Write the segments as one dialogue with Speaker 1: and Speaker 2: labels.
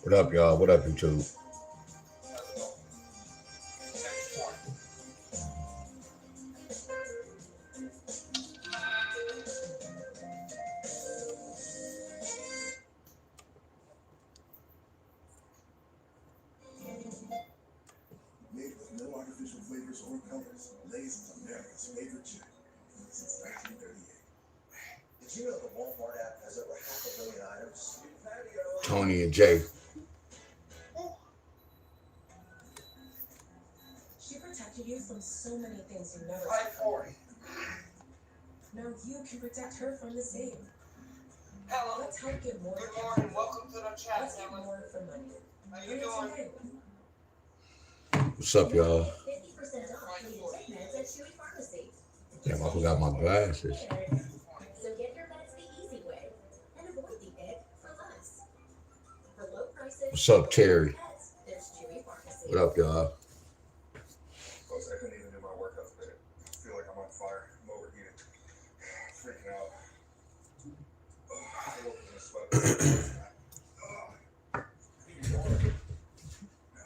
Speaker 1: What up, y'all? What up, YouTube?
Speaker 2: Made with no artificial flavors or colors, Lay's is America's favorite chip since 1938. Did you know the Walmart app has over 500 million items?
Speaker 1: Tony and Jay.
Speaker 3: She protected you from so many things you never. Now you can protect her from the same.
Speaker 4: Hello.
Speaker 3: Let's help get more.
Speaker 4: Good morning. Welcome to the chat.
Speaker 3: Let's get more for money.
Speaker 4: How you doing?
Speaker 1: What's up, y'all?
Speaker 3: 50% off leading meds at Chewy Pharmacy.
Speaker 1: Damn, I forgot my glasses.
Speaker 3: So get your meds the easy way and avoid the ick for less. For low prices.
Speaker 1: What's up, Terry?
Speaker 3: There's Chewy Pharmacy.
Speaker 1: What up, y'all?
Speaker 2: Folks, I couldn't even do my workout today. I feel like I'm on fire. I'm overheated. Freaking out. I woke up in a sweat. I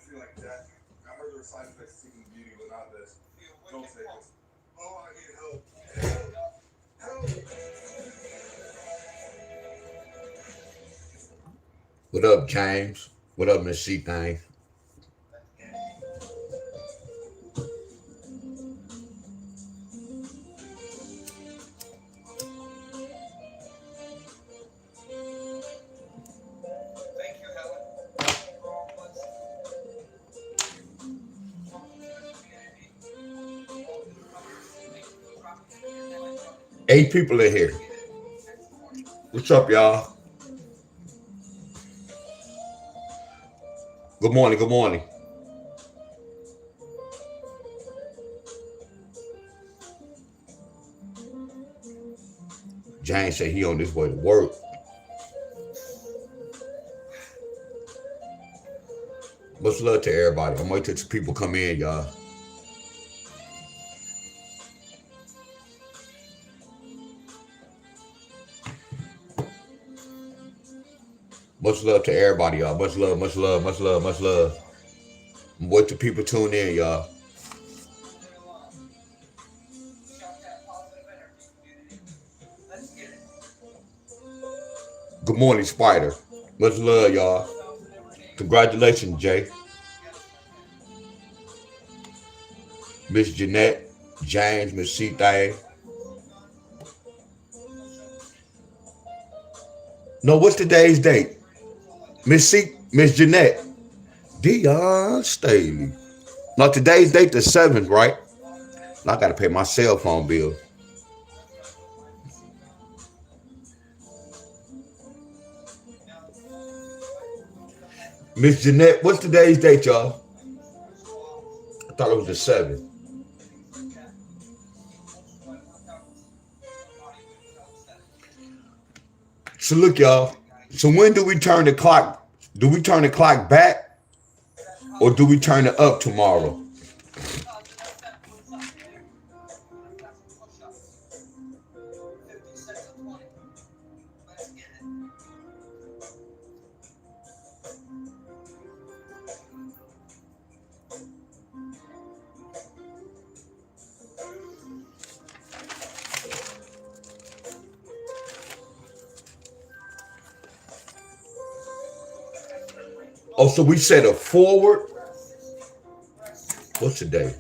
Speaker 2: feel like that. I heard there were side effects to taking beauty, but not this. Don't take this. Oh, I need help. Help. Help.
Speaker 1: What up, James? What up, Miss C Thing?
Speaker 4: Thank you, Helen.
Speaker 1: 8 people in here. What's up, y'all? Good morning, good morning. James said he on his way to work. Much love to everybody. I'm waiting till some people come in, y'all. Much love to everybody, y'all. Much love, much love, much love, much love. I'm waiting till people tune in, y'all. Good morning, Spider. Much love, y'all. Congratulations, Jay. Miss Jeanette, James, Miss C Thing. No, what's today's date? Miss Jeanette. Deon Staley. No, today's date the 7th, right? I gotta pay my cell phone bill. Miss Jeanette, what's today's date, y'all? I thought it was the 7th. So look, y'all. So when do we turn the clock? Do we turn the clock back or do we turn it up tomorrow? Oh, so we set a forward. What's today?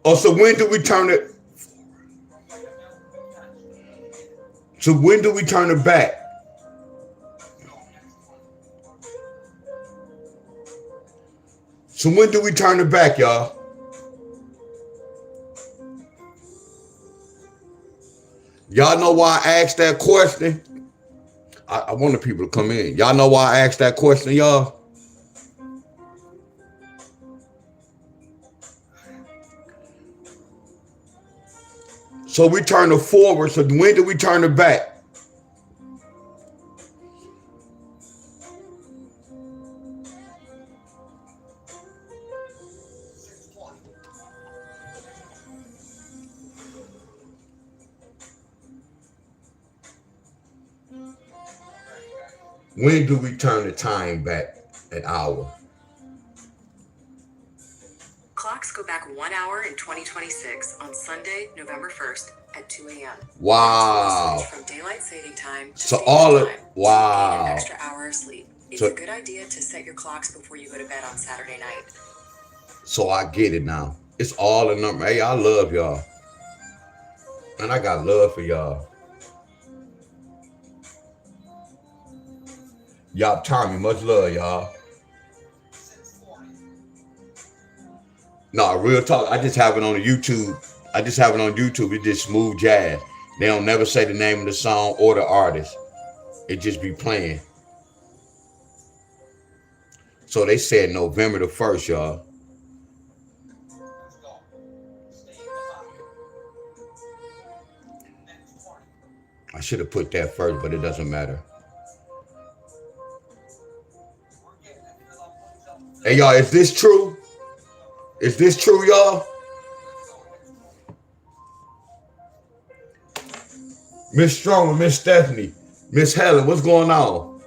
Speaker 1: Oh, so when do we turn it? So when do we turn it back? So when do we turn it back, y'all? Y'all know why I asked that question? I want the people to come in. Y'all know why I asked that question, y'all? So we turn it forward. So when do we turn it back? When do we turn the time back an hour?
Speaker 5: Clocks go back 1 hour in 2026 on Sunday, November 1st at 2 a.m.
Speaker 1: Wow.
Speaker 5: From daylight saving time to
Speaker 1: So
Speaker 5: standard
Speaker 1: all of,
Speaker 5: time, gain an
Speaker 1: wow.
Speaker 5: extra hour of sleep. It's
Speaker 1: So-
Speaker 5: a good idea to set your clocks before you go to bed on Saturday night.
Speaker 1: So I get it now. It's all a number. Hey, I love y'all. And I got love for y'all. Y'all, Tommy, much love, y'all. No, real talk. I just have it on the YouTube. It's just smooth jazz. They don't never say the name of the song or the artist. It just be playing. So they said November the 1st, y'all. I should have put that first, but it doesn't matter. Hey, y'all, is this true? Is this true, y'all? Miss Strong, Miss Stephanie, Miss Helen, what's going on?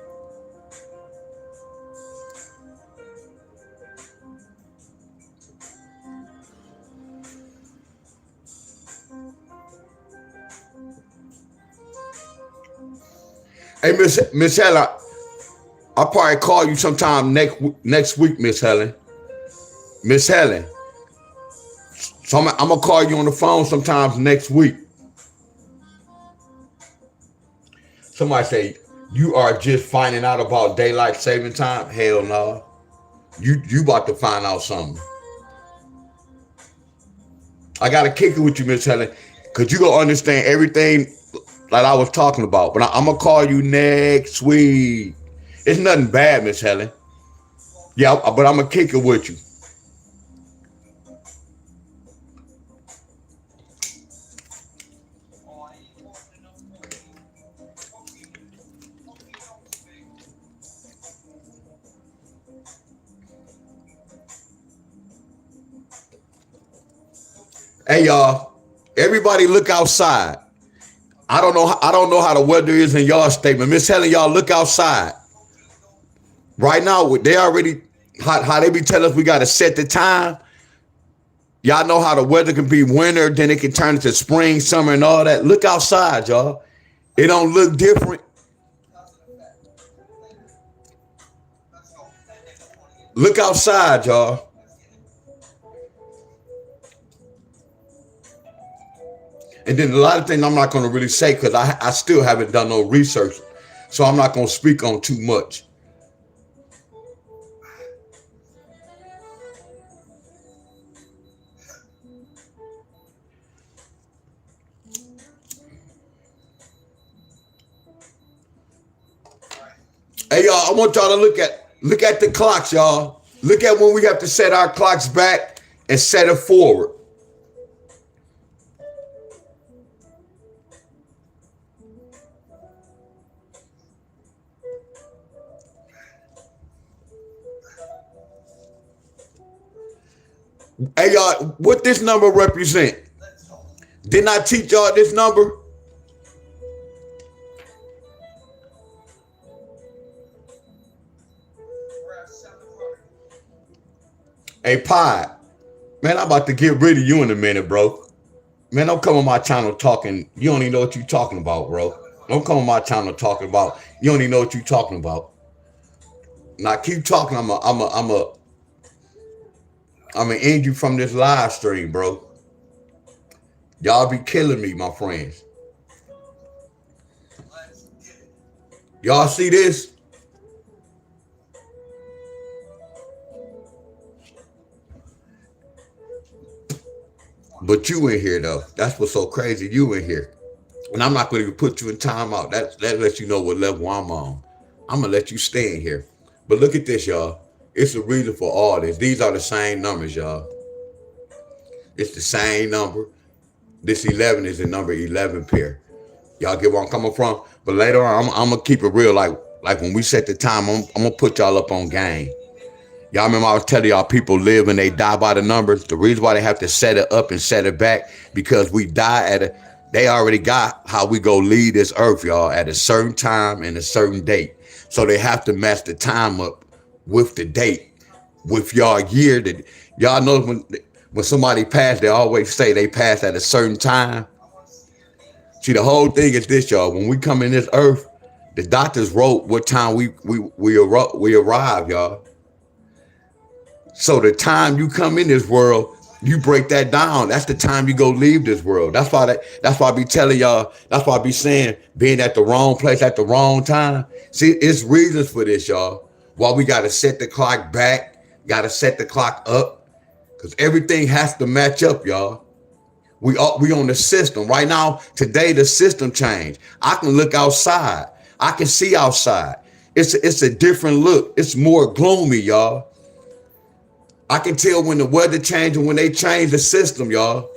Speaker 1: Hey, Miss Helen, I'll probably call you sometime next week, Miss Helen. Miss Helen. So I'm gonna call you on the phone sometimes next week. Somebody say, you are just finding out about daylight saving time? Hell no. You about to find out something. I gotta kick it with you, Miss Helen, because you gonna understand everything like I was talking about. But I'm gonna call you next week. It's nothing bad, Miss Helen. Yeah, but I'm gonna kick it with you. Hey y'all, everybody look outside. I don't know how the weather is in y'all state, but Miss Helen, y'all look outside. Right now, they already how they be telling us we gotta set the time. Y'all know how the weather can be winter, then it can turn into spring, summer, and all that. Look outside, y'all. It don't look different. Look outside, y'all. And then a lot of things I'm not going to really say because I still haven't done no research. So I'm not going to speak on too much. Hey, y'all, I want y'all to look at the clocks, y'all. Look at when we have to set our clocks back and set it forward. Hey, y'all, what this number represent? Didn't I teach y'all this number? Hey, Pod, man, I'm about to get rid of you in a minute, bro. Man, don't come on my channel talking. You don't even know what you're talking about, bro. Don't come on my channel talking about. You don't even know what you're talking about. Now keep talking. I'm gonna end you from this live stream, bro. Y'all be killing me, my friends. Y'all see this? But you in here though. That's what's so crazy. You in here. And I'm not going to even put you in timeout. That lets you know what level I'm on. I'm going to let you stay in here. But look at this, y'all. It's the reason for all this. These are the same numbers, y'all. It's the same number. This 11 is the number 11 pair. Y'all get where I'm coming from? But later on, I'm gonna keep it real. Like when we set the time, I'm gonna put y'all up on game. Y'all remember I was telling y'all people live and they die by the numbers. The reason why they have to set it up and set it back because we die at a. They already got how we go leave this earth, y'all, at a certain time and a certain date. So they have to match the time up with the date, with y'all year. That y'all know when somebody passed, they always say they passed at a certain time. See, the whole thing is this, y'all. When we come in this earth, the doctors wrote what time we arrive, y'all. So the time you come in this world, you break that down. That's the time you go leave this world. That's why I be telling y'all, that's why I be saying being at the wrong place at the wrong time. See, it's reasons for this, y'all. Why we gotta set the clock back, gotta set the clock up, because everything has to match up, y'all. We on the system. Right now, today the system changed. I can look outside. I can see outside. It's a different look. It's more gloomy, y'all. I can tell when the weather changed and when they change the system, y'all.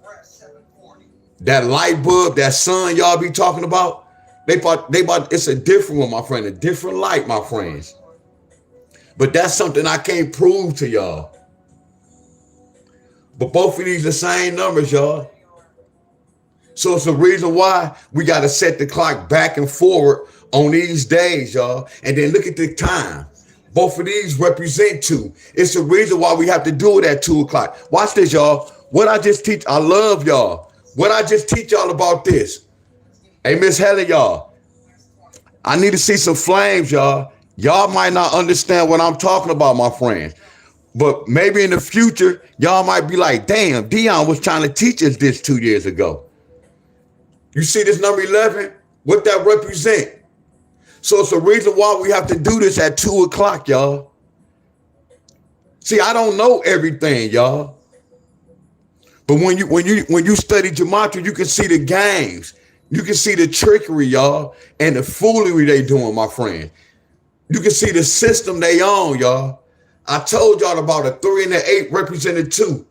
Speaker 4: We're at 740.
Speaker 1: That light bulb, that sun y'all be talking about, it's a different one, my friend, a different light, my friends. But that's something I can't prove to y'all. But both of these the same numbers, y'all. So it's the reason why we got to set the clock back and forward on these days, y'all. And then look at the time. Both of these represent 2. It's the reason why we have to do it at 2 o'clock. Watch this, y'all. What I just teach, I love y'all. What I just teach y'all about this. Hey, Miss Helen, y'all. I need to see some flames, y'all. Y'all might not understand what I'm talking about, my friends. But maybe in the future, y'all might be like, damn, Deon was trying to teach us this 2 years ago. You see this number 11? What that represent? So it's the reason why we have to do this at 2 o'clock, y'all. See, I don't know everything, y'all. But when you study gematria, you can see the games. You can see the trickery, y'all, and the foolery they doing, my friend. You can see the system they own, y'all. I told y'all about a 3 and an 8 represented 2.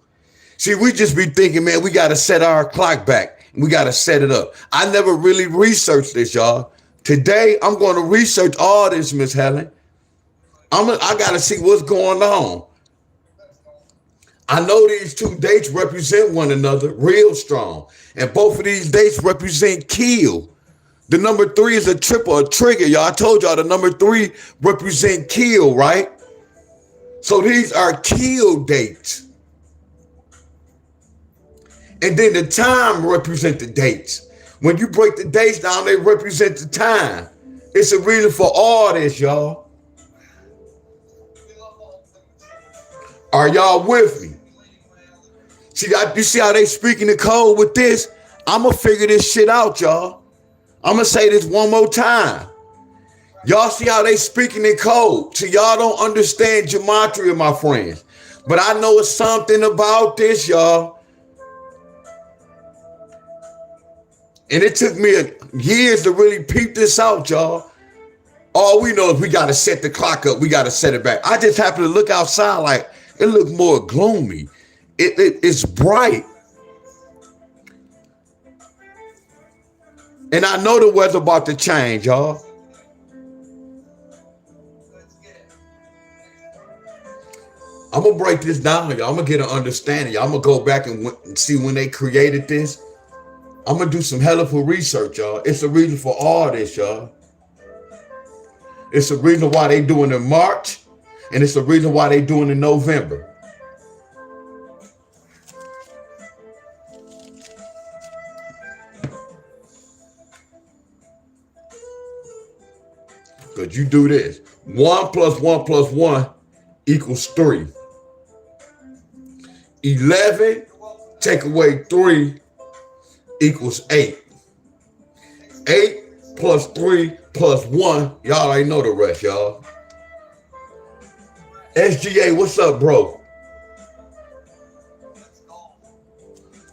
Speaker 1: See, we just be thinking, man, we got to set our clock back. We got to set it up. I never really researched this, y'all. Today, I'm going to research all this, Miss Helen. I got to see what's going on. I know these 2 dates represent one another real strong. And both of these dates represent kill. The number 3 is a triple, a trigger, y'all. I told y'all the number 3 represent kill, right? So these are kill dates. And then the time represent the dates. When you break the dates down, they represent the time. It's a reason for all this, y'all. Are y'all with me? See, you see how they speaking the code with this? I'm going to figure this shit out, y'all. I'm going to say this one more time. Y'all see how they speaking in code. See, y'all don't understand gematria, my friends. But I know it's something about this, y'all. And it took me years to really peep this out, y'all. All we know is we got to set the clock up. We got to set it back. I just happen to look outside like it looked more gloomy. It's bright. And I know the weather about to change, y'all. I'm going to break this down, y'all. I'm going to get an understanding, y'all. I'm going to go back and see when they created this. I'm going to do some helpful research, y'all. It's a reason for all this, y'all. It's a reason why they doing it in March, and it's a reason why they doing it in November. Because you do this. 1 plus 1 plus 1 equals 3. 11 take away 3 equals 8. 8 plus 3 plus 1. Y'all already know the rest, y'all. SGA, what's up, bro?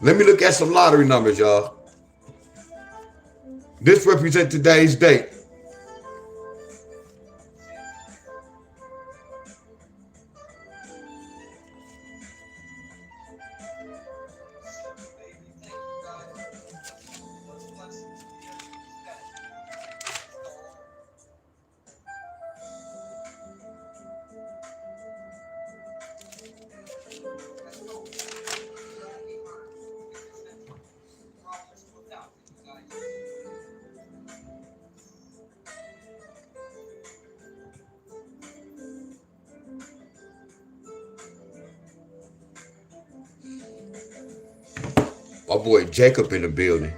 Speaker 1: Let me look at some lottery numbers, y'all. This represents today's date. My boy Jacob in the building.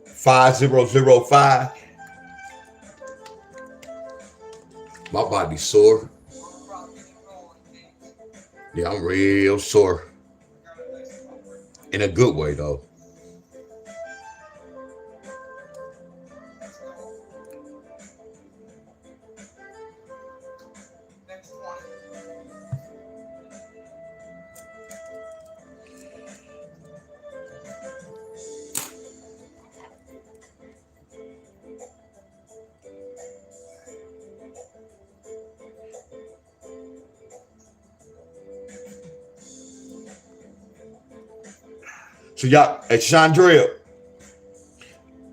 Speaker 4: $8.20.
Speaker 1: 5005. My body sore.
Speaker 4: We're about getting rolling, Phoenix.
Speaker 1: Yeah, I'm real sore.
Speaker 4: We got a nice cover.
Speaker 1: In a good way though.
Speaker 4: Let's go. Next 20.
Speaker 1: So y'all at Chandria.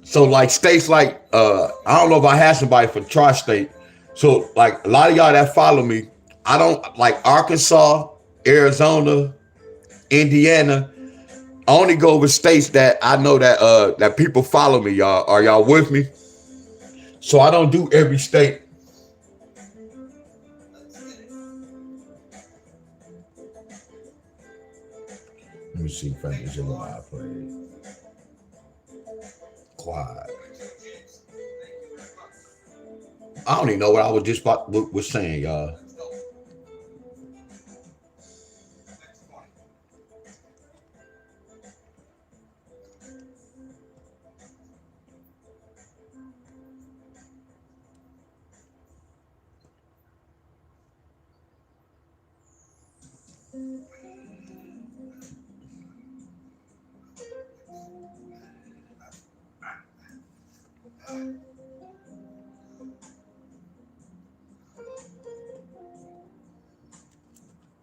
Speaker 1: So like states like I don't know if I had somebody from tri-state. So like a lot of y'all that follow me, I don't like Arkansas, Arizona, Indiana. I only go over states that I know that people follow me, y'all. Are y'all with me? So I don't do every state.
Speaker 4: Let's get it.
Speaker 1: Let me see if I can get live play. Quiet.
Speaker 4: 22 James. Thank you very much.
Speaker 1: I don't even know what I was just about was saying, y'all.
Speaker 4: Let's go. Next 20.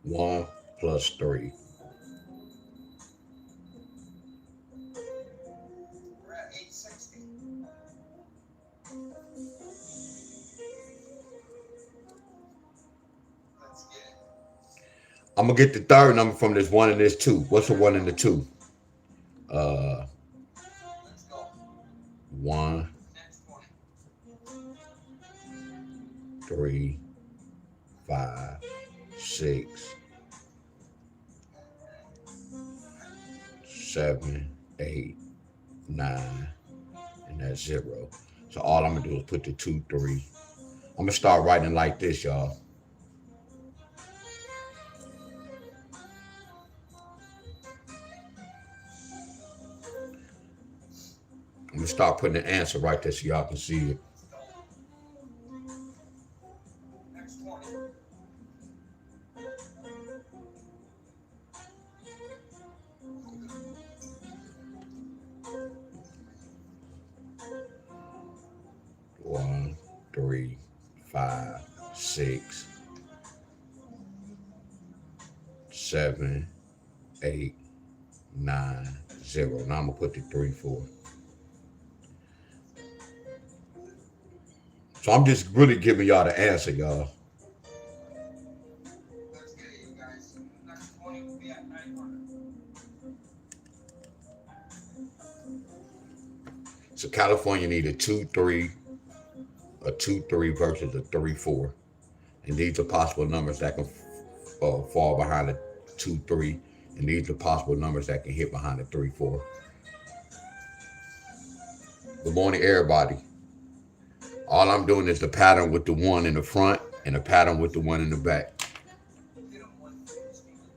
Speaker 1: One plus three.
Speaker 4: We're at 860. Let's get it.
Speaker 1: I'm gonna get the third number from this one and this two. What's the one and the two?
Speaker 4: Let's go.
Speaker 1: 1,
Speaker 4: Next 20.
Speaker 1: 3, 5, 6, 7, 8, 9, and that's 0. So all I'm gonna do is put the 2, 3. I'm gonna start writing like this, y'all. I'm gonna start putting the answer right there so y'all can see it.
Speaker 4: Let's go. Next 20.
Speaker 1: One, 3, 5, 6, 7, 8, 9, 0. Now I'm gonna put the 3, 4. So I'm just really giving y'all the answer, y'all.
Speaker 4: Let's get it, you guys. Next 20 will be at 900.
Speaker 1: So California need a 2, 3, a 2, 3 versus a 3, 4. And these are possible numbers that can fall behind the 2, 3. And these are possible numbers that can hit behind the 3, 4. Good morning, everybody. All I'm doing is the pattern with the 1 in the front and the pattern with the 1 in the back.
Speaker 4: Hit 'em one thing, Stephen.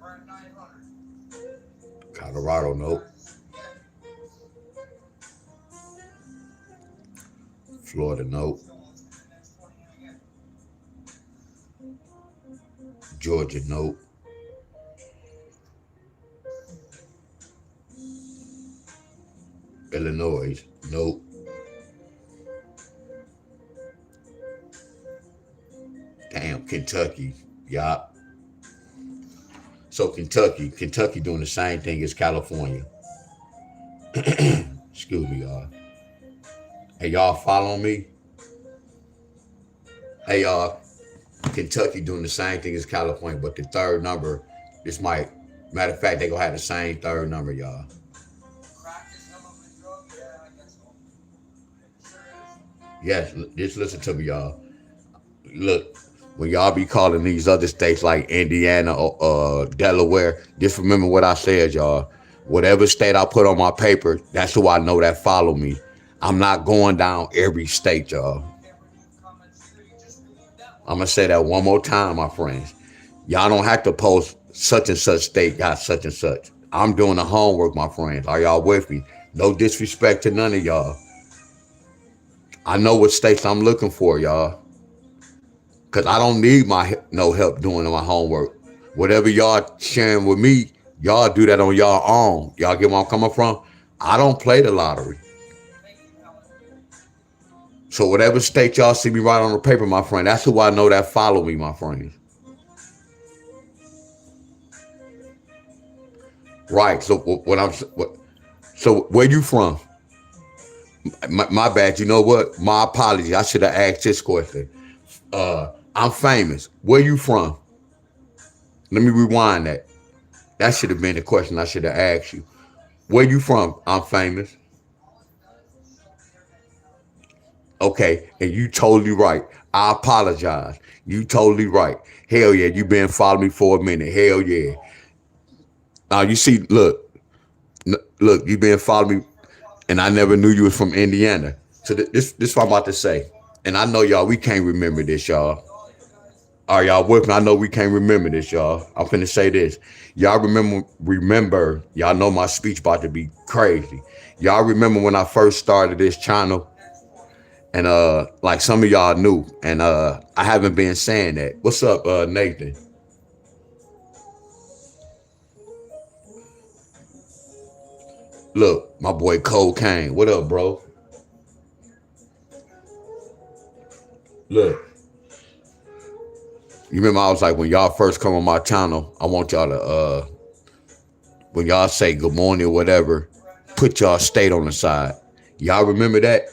Speaker 4: We're at 900.
Speaker 1: Colorado, nope. Florida, nope.
Speaker 4: So let's do the next 20 again.
Speaker 1: Georgia, nope. Illinois, nope. Damn, Kentucky, yup. So Kentucky doing the same thing as California. Excuse me, y'all. Hey, y'all following me? Hey, y'all. Kentucky doing the same thing as California, but the third number, this might, matter of fact, they gonna have the same third number, y'all.
Speaker 4: Crack is hell of a drug? Yeah, I guess so. It sure is.
Speaker 1: Yes, just listen to me, y'all. Look, when y'all be calling these other states like Indiana or Delaware, just remember what I said, y'all. Whatever state I put on my paper, that's who I know that follow me. I'm not going down every state, y'all.
Speaker 4: Can't remove comments either. You just removed that
Speaker 1: I'm
Speaker 4: one.
Speaker 1: gonna say that one more time, my friends. Y'all don't have to post such and such state got such and such. I'm doing the homework, my friends. Are y'all with me? No disrespect to none of y'all. I know what states I'm looking for, y'all. Cause I don't need no help doing my homework. Whatever y'all sharing with me, y'all do that on y'all own. Y'all get where I'm coming from? I don't play the lottery.
Speaker 4: Thank you, Helen.
Speaker 1: So whatever state y'all see me write on the paper, my friend, that's who I know that follow me, my friends. Right. So so where you from? My bad. You know what? My apology. I should have asked this question. I'm famous. Where you from? Let me rewind that. That should have been the question I should have asked you. Where you from? I'm famous. Okay, and you totally right. I apologize. You totally right. Hell yeah, you been following me for a minute. Hell yeah. Now you see, look, you been following me, and I never knew you was from Indiana. So this what I'm about to say. And I know y'all, we can't remember this, y'all. Are y'all with me? I know we can't remember this, y'all. I'm finna say this. Y'all remember, y'all know my speech about to be crazy. Y'all remember when I first started this channel? And like some of y'all knew. And I haven't been saying that. What's up, Nathan? Look, my boy Cocaine. What up, bro? Look. You remember I was like, when y'all first come on my channel, I want y'all to when y'all say good morning or whatever, put y'all state on the side. Y'all remember that?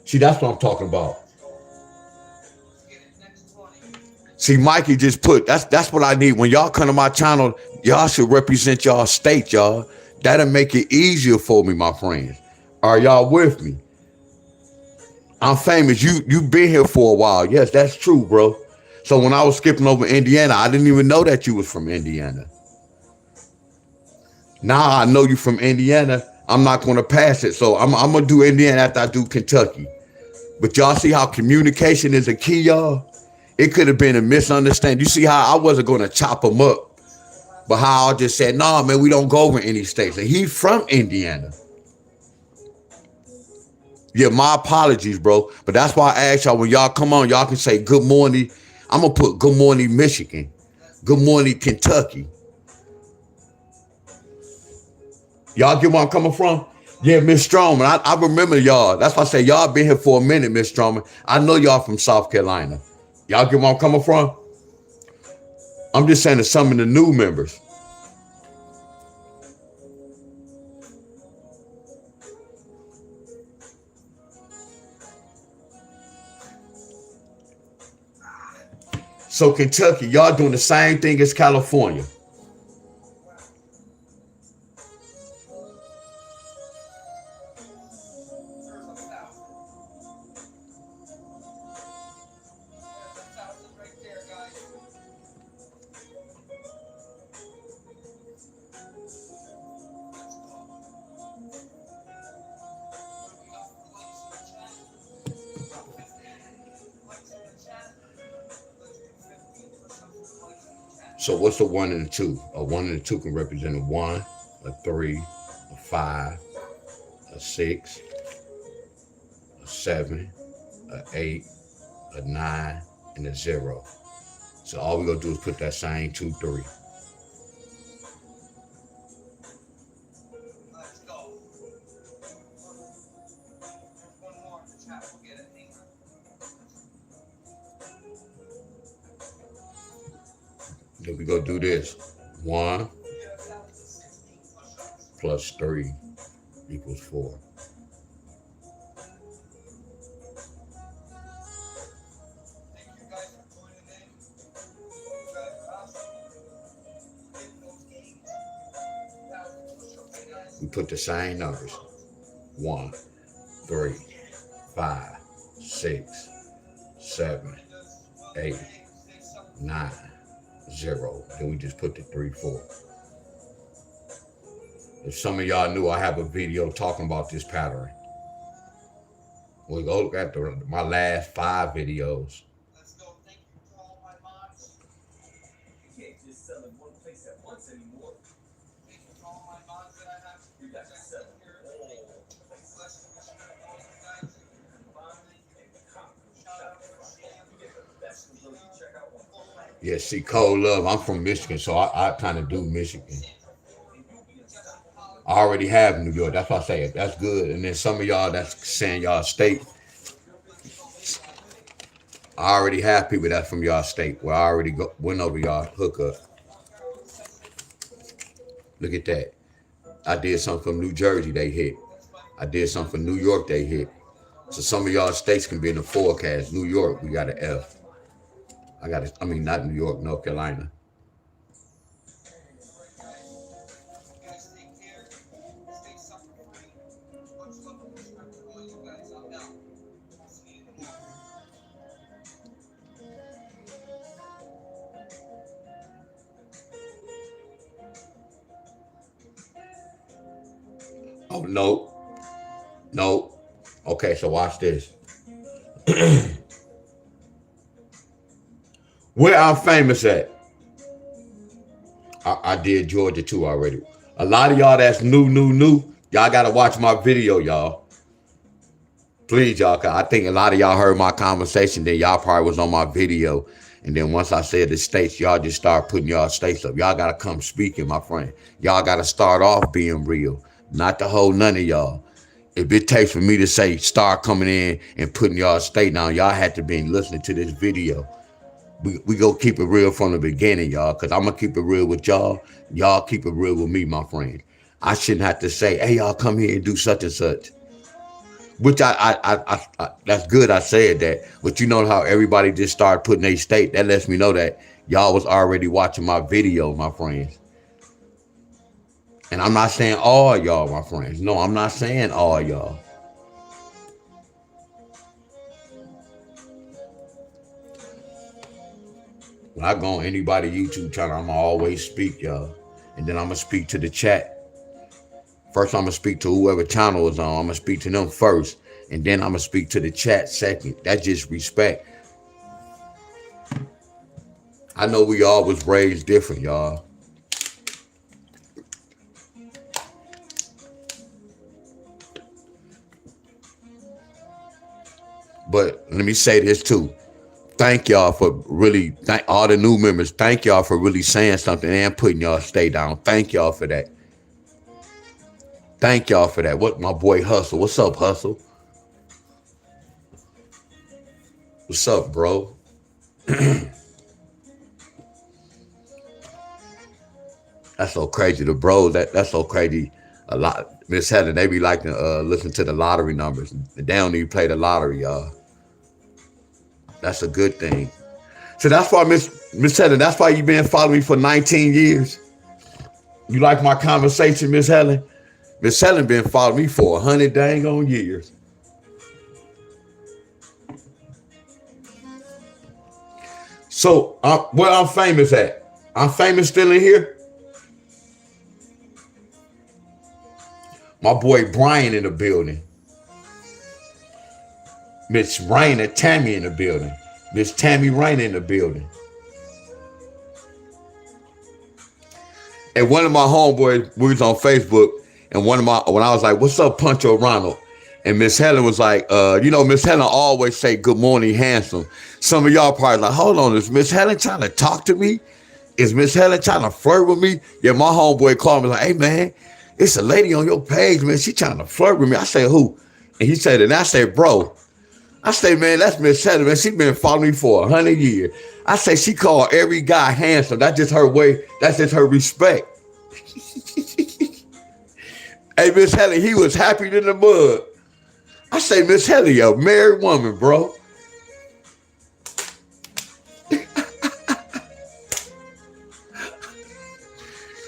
Speaker 1: See, that's what I'm talking about. See, Mikey just put, that's what I need. When y'all come to my channel, y'all should represent y'all state, y'all. That'll make it easier for me, my friends. Are y'all with me? I'm famous. You been here for a while. Yes, that's true, bro. So when I was skipping over Indiana, I didn't even know that you was from Indiana. Now I know you from Indiana. I'm not going to pass it. So I'm going to do Indiana after I do Kentucky. But y'all see how communication is a key, y'all? It could have been a misunderstanding. You see how I wasn't going to chop him up, but how I just said, nah, man, we don't go over any states. And he's from Indiana. Yeah, my apologies, bro. But that's why I asked y'all, when y'all come on, y'all can say good morning. I'm going to put good morning, Michigan. Good morning, Kentucky. Y'all get where I'm coming from? Yeah, Miss Stroman. I remember y'all. That's why I say y'all been here for a minute, Miss Stroman. I know y'all from South Carolina. Y'all get where I'm coming from? I'm just saying to some of the new members. So Kentucky, y'all doing the same thing as California. So what's a 1 and a 2? A 1 and a 2 can represent a 1, a 3, a 5, a 6, a 7, a 8, a 9, and a 0. So all we're going to do is put that same 2, 3.
Speaker 4: Let's go. There's one more in the chat. We'll get it. Hang on.
Speaker 1: Then we go do this. 1 plus 3 equals 4. put the same numbers. 1, 3, 5, 6, 7, 8, 9, 0. Then we just put the 3, 4. If some of y'all knew, I have a video talking about this pattern. We'll go look at my last 5 videos.
Speaker 4: Let's go. Thank you to all my mods.
Speaker 2: You can't just sell in one place at once anymore.
Speaker 4: Thank you to all my mods that I have.
Speaker 2: You got to sell in
Speaker 4: Here.
Speaker 2: all
Speaker 4: Please
Speaker 2: places.
Speaker 4: listen to guys.
Speaker 2: Combine and conquer Shopify. You get the best results you check out one place.
Speaker 1: Yeah, see, Cold Love, I'm from Michigan, so I kind of do Michigan.
Speaker 2: And you'll be unstoppable.
Speaker 1: I already have New York. That's why I say it. That's good. And then some of y'all that's saying y'all state, I already have people that's from y'all state. Well, I already went over y'all hookup. Look at that. I did something from New Jersey, they hit. I did something from New York, they hit. So some of y'all states can be in the forecast. New York, we got an F. Not New York, North Carolina.
Speaker 4: You guys take care. Stay sucker free. Much love and respect to all you guys. I'm out. I'll see you in the morning.
Speaker 1: Oh, no. No. Okay, so watch this. Where I'm famous at? I did Georgia too already. A lot of y'all that's new, y'all gotta watch my video, y'all. Please, y'all, cause I think a lot of y'all heard my conversation, then y'all probably was on my video. And then once I said the states, y'all just start putting y'all states up. Y'all gotta come speaking, my friend. Y'all gotta start off being real. Not to hold none of y'all. If it takes for me to say start coming in and putting y'all state down, y'all had to be listening to this video. We go keep it real from the beginning, y'all, because I'm going to keep it real with y'all. Y'all keep it real with me, my friend. I shouldn't have to say, hey, y'all come here and do such and such. Which I that's good I said that. But you know how everybody just started putting their state. That lets me know that y'all was already watching my video, my friends. And I'm not saying all y'all, my friends. No, I'm not saying all y'all. When I go on anybody's YouTube channel, I'm going to always speak, y'all. And then I'm going to speak to the chat. First, I'm going to speak to whoever channel is on. I'm going to speak to them first. And then I'm going to speak to the chat second. That's just respect. I know we all was raised different, y'all. But let me say this too. Thank y'all for really, all the new members, thank y'all for really saying something and putting y'all stay down. Thank y'all for that. Thank y'all for that. What my boy Hustle. What's up, Hustle? What's up, bro? That's so crazy. The bros, that's so crazy. A lot. Miss Helen, they be like to listen to the lottery numbers. They don't even play the lottery, y'all. That's a good thing. So that's why, Miss Helen, that's why you've been following me for 19 years. You like my conversation, Miss Helen? Miss Helen been following me for 100 dang on years. So where I'm famous at? I'm famous still in here. My boy Brian in the building. Miss Raina Tammy in the building. Miss Tammy Raina in the building. And one of my homeboys, we was on Facebook, and when I was like, what's up, Puncho Ronald? And Miss Helen was like, Miss Helen always say, good morning, handsome. Some of y'all probably like, hold on, is Miss Helen trying to talk to me? Is Miss Helen trying to flirt with me? Yeah, my homeboy called me like, hey, man, it's a lady on your page, man. She trying to flirt with me. I said, who? And he said, and I said, bro. I say, man, that's Miss Helen, man. She been following me for 100 years. I say she called every guy handsome. That's just her way. That's just her respect. Hey, Miss Helen, he was happy in the mud. I say, Miss Helen, a married woman, bro.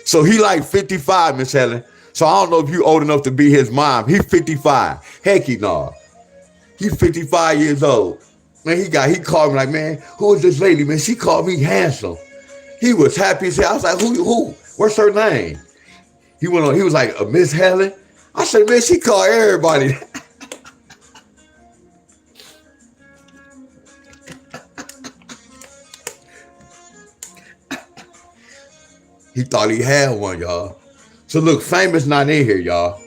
Speaker 1: So he like 55, Miss Helen. So I don't know if you old enough to be his mom. He 55. Heck, he not. He's 55 years old. Man, he called me like, man, who is this lady, man? She called me handsome. He was happy as hell. I was like, who? What's her name? He went on, he was like, Miss Helen. I said, man, she called everybody. He thought he had one, y'all. So look, Famous not in here, y'all.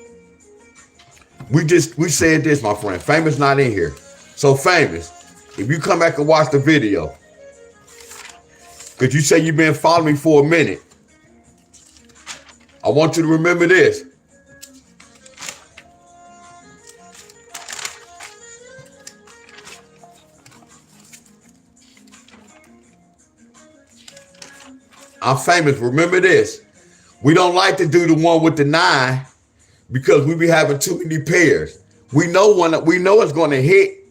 Speaker 1: We said this, my friend. Famous not in here. So Famous, if you come back and watch the video, because you say you've been following me for a minute, I want you to remember this. I'm Famous. Remember this. We don't like to do the one with the 9 because we be having too many pairs. We know it's going to hit.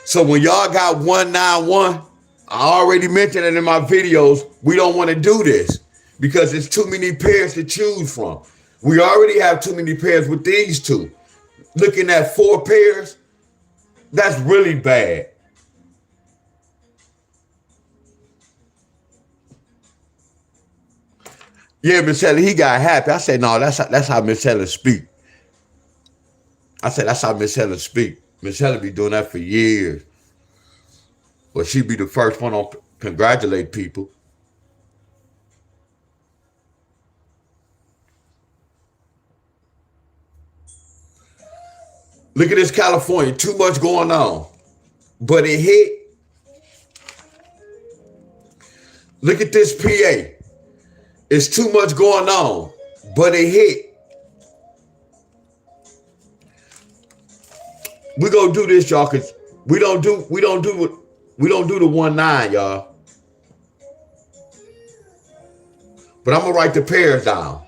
Speaker 1: So when y'all got 191, I already mentioned it in my videos. We don't want to do this because it's too many pairs to choose from. We already have too many pairs with these two. Looking at 4 pairs, that's really bad. Yeah, Miss Helen, he got happy. I said, no, that's how Miss Helen speak. I said, that's how Miss Helen speak. Miss Helen be doing that for years. But she be the first one to congratulate people. Look at this California, too much going on. But it hit. Look at this PA. It's too much going on, but it hit. We gonna do this, y'all, cause we don't do the 1-9, y'all. But I'm gonna write the pairs down.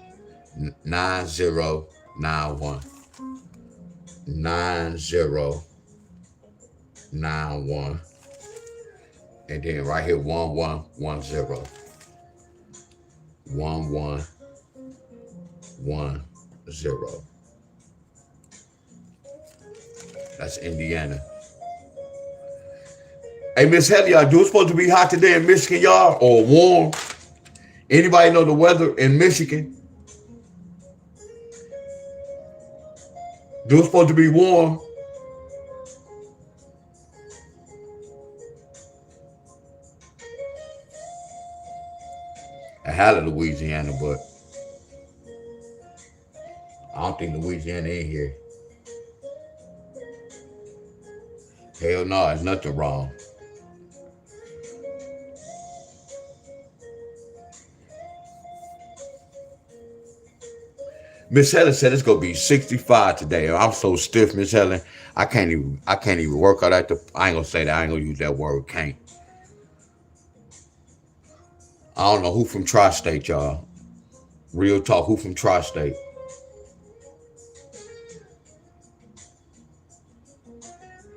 Speaker 1: 9091. 9091. And then right here 1110. 1110. That's Indiana. Hey, Miss Helen, y'all, do it supposed to be hot today in Michigan, y'all, or warm? Anybody know the weather in Michigan? Do it supposed to be warm? I had a Louisiana, but I don't think Louisiana in here. Hell no, there's nothing wrong. Miss Helen said it's gonna be 65 today. I'm so stiff, Miss Helen. I can't even work out at the. I ain't gonna say that. I ain't gonna use that word. Can't. I don't know who from Tri-State, y'all. Real talk, who from Tri-State?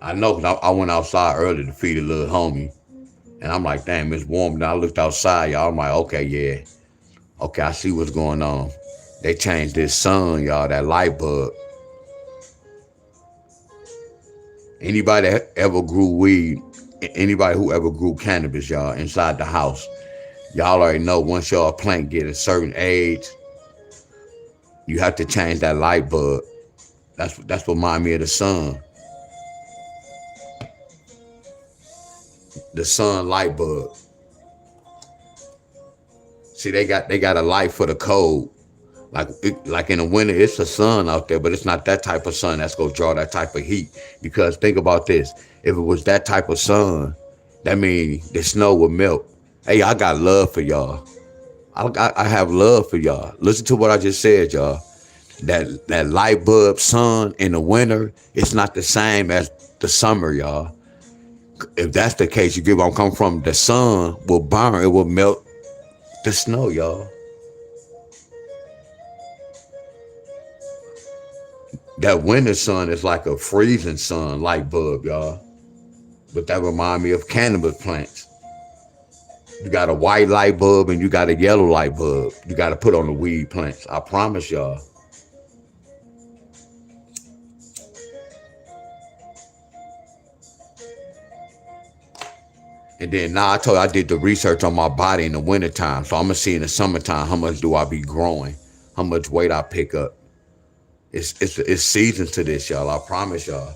Speaker 1: I know, because I went outside early to feed a little homie. And I'm like, damn, it's warm. And I looked outside, y'all. I'm like, okay, yeah. Okay, I see what's going on. They changed this sun, y'all, that light bulb. Anybody that ever grew weed, anybody who ever grew cannabis, y'all, inside the house, y'all already know once y'all plant get a certain age, you have to change that light bulb. That's what remind me of the sun. The sun light bulb. See, they got a light for the cold. Like in the winter, it's a sun out there, but it's not that type of sun that's gonna draw that type of heat. Because think about this: if it was that type of sun, that means the snow would melt. Hey, I got love for y'all. I have love for y'all. Listen to what I just said, y'all. That light bulb sun in the winter, it's not the same as the summer, y'all. If that's the case, you get where I'm coming from. The sun will burn, it will melt the snow, y'all. That winter sun is like a freezing sun light bulb, y'all. But that remind me of cannabis plants. You got a white light bulb and you got a yellow light bulb. You got to put on the weed plants. I promise y'all. And then now I told you I did the research on my body in the wintertime. So I'm gonna see in the summertime how much do I be growing, how much weight I pick up. It's seasons to this, y'all. I promise y'all.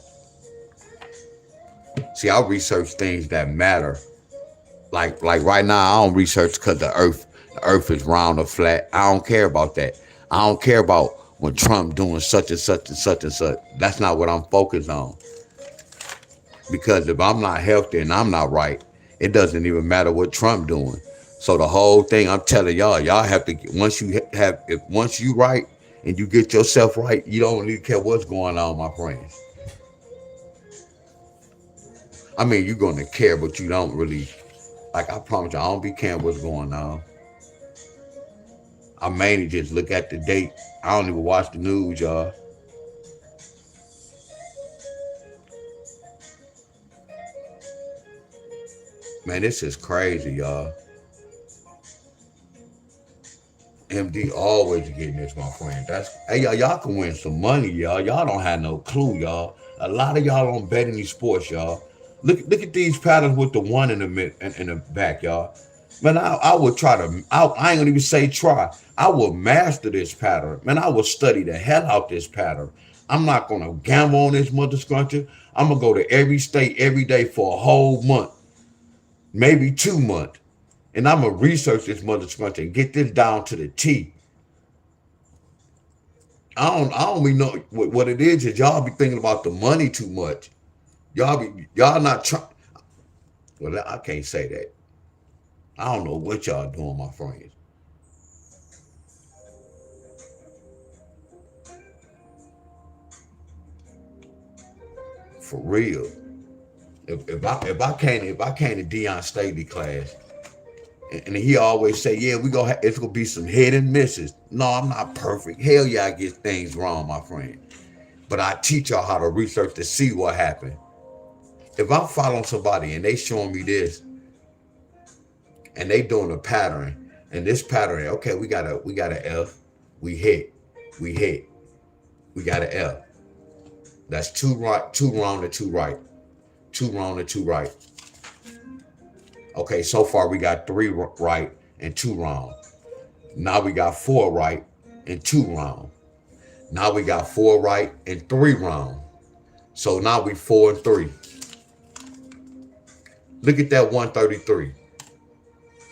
Speaker 1: See, I research things that matter. Like right now, I don't research because the earth is round or flat. I don't care about that. I don't care about when Trump doing such and such and such and such. That's not what I'm focused on. Because if I'm not healthy and I'm not right, it doesn't even matter what Trump doing. So the whole thing, I'm telling y'all have to once you right and you get yourself right, you don't really care what's going on, my friends. I mean, you're gonna care, but you don't really. Like I promise you, I don't be caring what's going on. I mainly just look at the date. I don't even watch the news, y'all. Man, this is crazy, y'all. MD always getting this, my friend. Hey y'all can win some money, y'all. Y'all don't have no clue, y'all. A lot of y'all don't bet any sports, y'all. Look at these patterns with the one in the in the back, y'all. Man, I would try to. I ain't gonna even say try. I will master this pattern. Man, I will study the hell out this pattern. I'm not gonna gamble on this mother scruncher. I'm gonna go to every state every day for a whole month, maybe 2 months. And I'm going to research this mother scruncher and get this down to the T. I don't even know what it is. Y'all be thinking about the money too much. Y'all not trying. Well, I can't say that. I don't know what y'all doing, my friends. For real. If I came to Deon Staley class, and he always say, yeah, it's gonna be some hit and misses. No, I'm not perfect. Hell yeah, I get things wrong, my friend. But I teach y'all how to research to see what happened. If I'm following somebody and they showing me this, and they doing a pattern, and this pattern, okay, we got a F, we hit, we got an F. That's two right, two wrong, and two right, two wrong and two right. Okay, so far we got 3 right and 2 wrong. Now we got 4 right and 2 wrong. Now we got 4 right and 3 wrong. So now we 4 and 3. Look at that 133.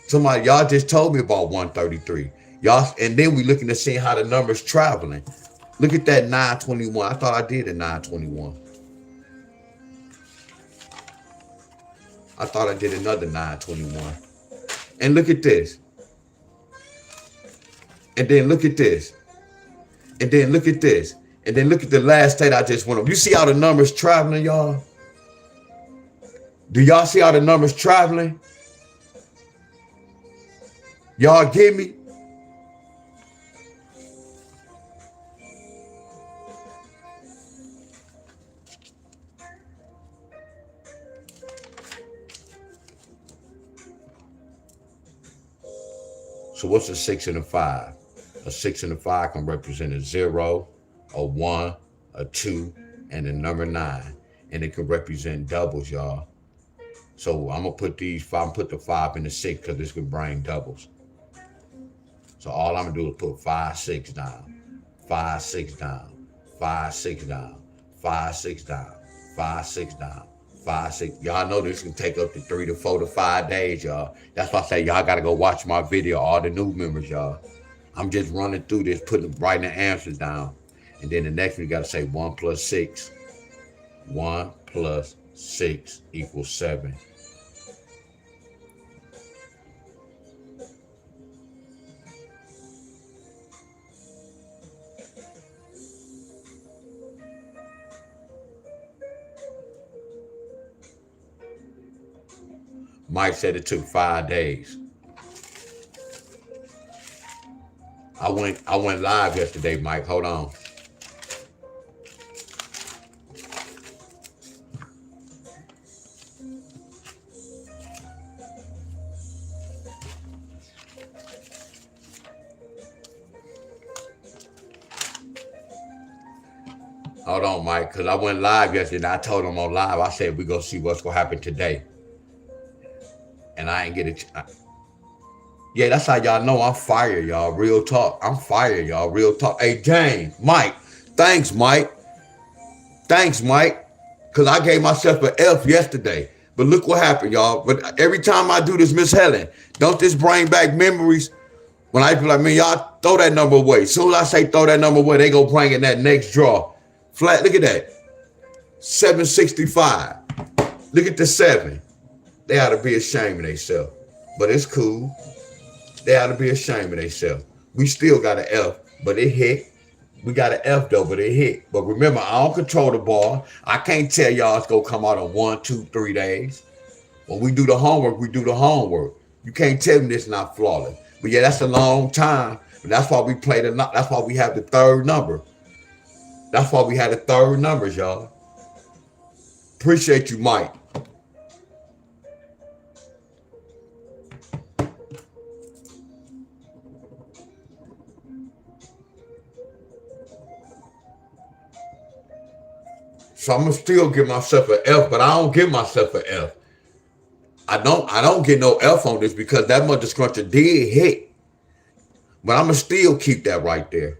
Speaker 1: Somebody, y'all just told me about 133. Y'all, and then we looking to see how the numbers traveling. Look at that 921. I thought I did a 921. I thought I did another 921. And look at this. And then look at this. And then look at this. And then look at the last state I just went over. You see how the numbers traveling, y'all? Do y'all see how the numbers traveling? Y'all get me? So what's a 6 and a 5? A 6 and a 5 can represent a 0, a 1, a 2, and the number 9. And it can represent doubles, y'all. So I'm gonna put the 5 in the 6 because this could bring doubles. So all I'm gonna do is put 5, 6 down, 5, 6 down, 5, 6 down, 5, 6 down, 5, 6 down, 5, 6. Y'all know this can take up to 3 to 4 to 5 days, y'all. That's why I say y'all gotta go watch my video, all the new members, y'all. I'm just running through this, writing the answers down. And then the next one you gotta say 1 plus 6. 1 plus 6 equals 7. Mike said it took 5 days. I went live yesterday, Mike. Hold on. Hold on, Mike, because I went live yesterday. I told him on live, I said, we're going to see what's going to happen today. and I ain't get it. Yeah, that's how y'all know I'm fire, y'all. Real talk. I'm fire, y'all. Real talk. Hey, James, Mike. Thanks, Mike. Thanks, Mike. Because I gave myself an F yesterday. But look what happened, y'all. But every time I do this, Miss Helen, don't this bring back memories? When I be like, man, y'all throw that number away. As soon as I say throw that number away, they go bring in that next draw. Flat, look at that. 765. Look at the 7. They ought to be ashamed of themselves. But it's cool. They ought to be ashamed of themselves. We still got an F, but it hit. We got an F though, but it hit. But remember, I don't control the ball. I can't tell y'all it's gonna come out in 1, 2, 3 days. When we do the homework, we do the homework. You can't tell me this not flawless. But yeah, that's a long time. But that's why we play that's why we have the third number. That's why we had the third numbers, y'all. Appreciate you, Mike. So I'm gonna still give myself an F, but I don't give myself an F. I don't get no F on this because that mother scruncher did hit. But I'm gonna still keep that right there.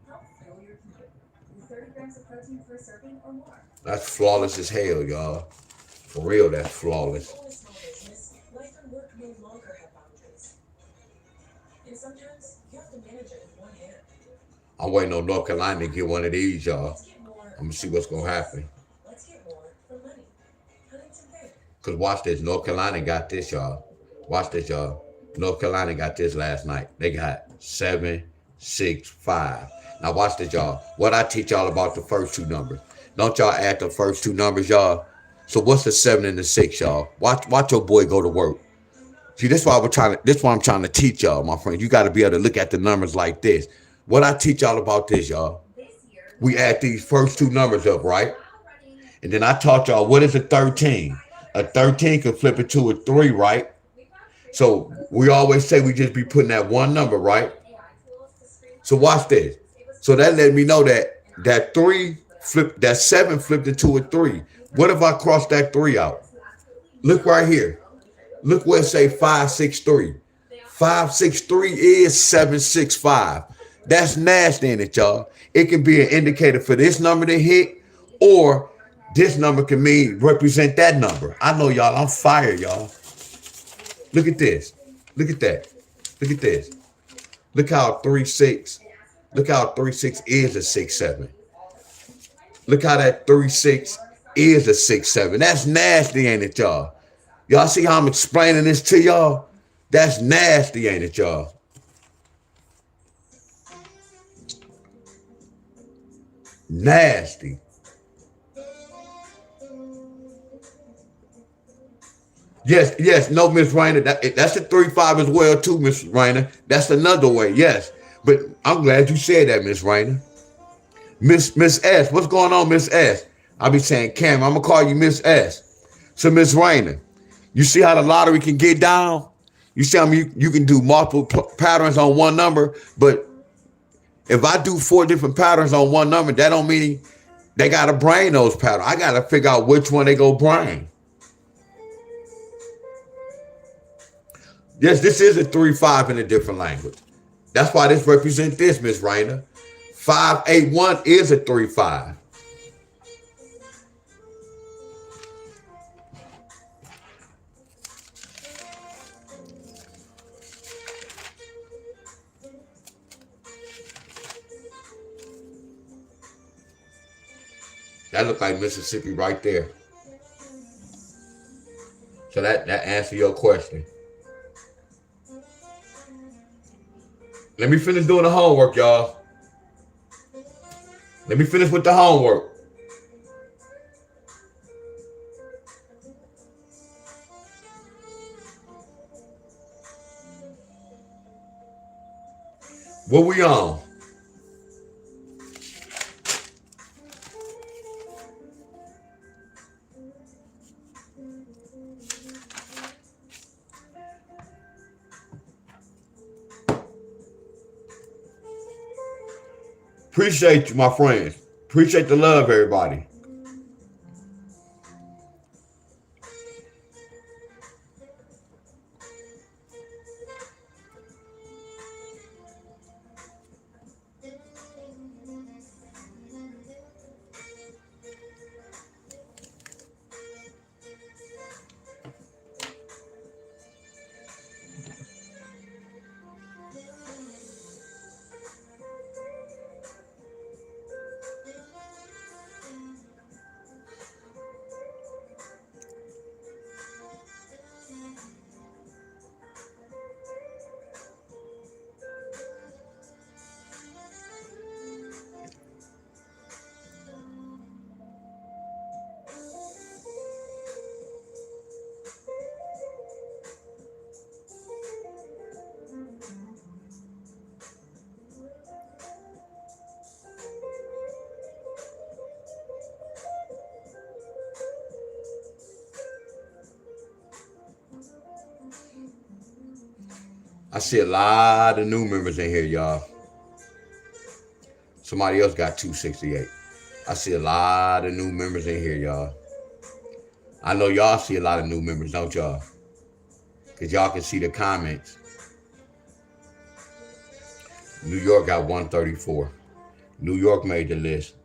Speaker 3: Help fill your plate with 30 grams of protein per serving or more.
Speaker 1: That's flawless as hell, y'all. For real, that's flawless.
Speaker 3: In a small business, life and work no longer have boundaries. And sometimes you have to manage it with one hand.
Speaker 1: I'm waiting on North Carolina to get one of these, y'all.
Speaker 3: Let's get more.
Speaker 1: I'm gonna see what's gonna happen.
Speaker 3: Let's get more for money. Huntington Bank.
Speaker 1: Cause watch this, North Carolina got this, y'all. Watch this, y'all. North Carolina got this last night. They got 765. Now watch this, y'all. What I teach y'all about the first two numbers. Don't y'all add the first two numbers, y'all. So what's the 7 and the 6, y'all? Watch your boy go to work. See, this is why I'm trying to teach y'all, my friends. You got to be able to look at the numbers like this. What I teach y'all about this, y'all. We add these first two numbers up, right? And then I taught y'all what is a 13. A 13 can flip it to a 3, right? So we always say we just be putting that one number, right? So watch this. So that let me know that that 7 flipped into a 3. What if I cross that 3 out? Look right here. Look where it say 563. 563 is 765. That's nasty in it, y'all. It can be an indicator for this number to hit, or this number can represent that number. I know y'all, I'm fired, y'all. Look at this. Look at that. Look at this. Look how 3-6. Look how 3-6 is a 6-7. Look how that 3-6 is a 6-7. That's nasty, ain't it, y'all? Y'all see how I'm explaining this to y'all? That's nasty, ain't it, y'all? Nasty. Yes, no, Miss Rainer. That's a 3-5 as well, too, Miss Rainer. That's another way, yes. But I'm glad you said that, Miss Rainer. Miss S, what's going on, Miss S? I'll be saying, Cam, I'm gonna call you Miss S. So, Miss Rainer, you see how the lottery can get down? You see how you can do multiple patterns on one number, but if I do 4 different patterns on one number, that don't mean they gotta brain those patterns. I gotta figure out which one they go brain. Yes, this is a 3-5 in a different language. That's why this represents this, Miss Rainer. 581 is a 3-5. That look like Mississippi right there. So that answers your question. Let me finish doing the homework, y'all. Let me finish with the homework. What we on? Appreciate you, my friends. Appreciate the love, everybody. I see a lot of new members in here, y'all. Somebody else got 268. I see a lot of new members in here, y'all. I know y'all see a lot of new members, don't y'all? Because y'all can see the comments. New York got 134. New York made the list.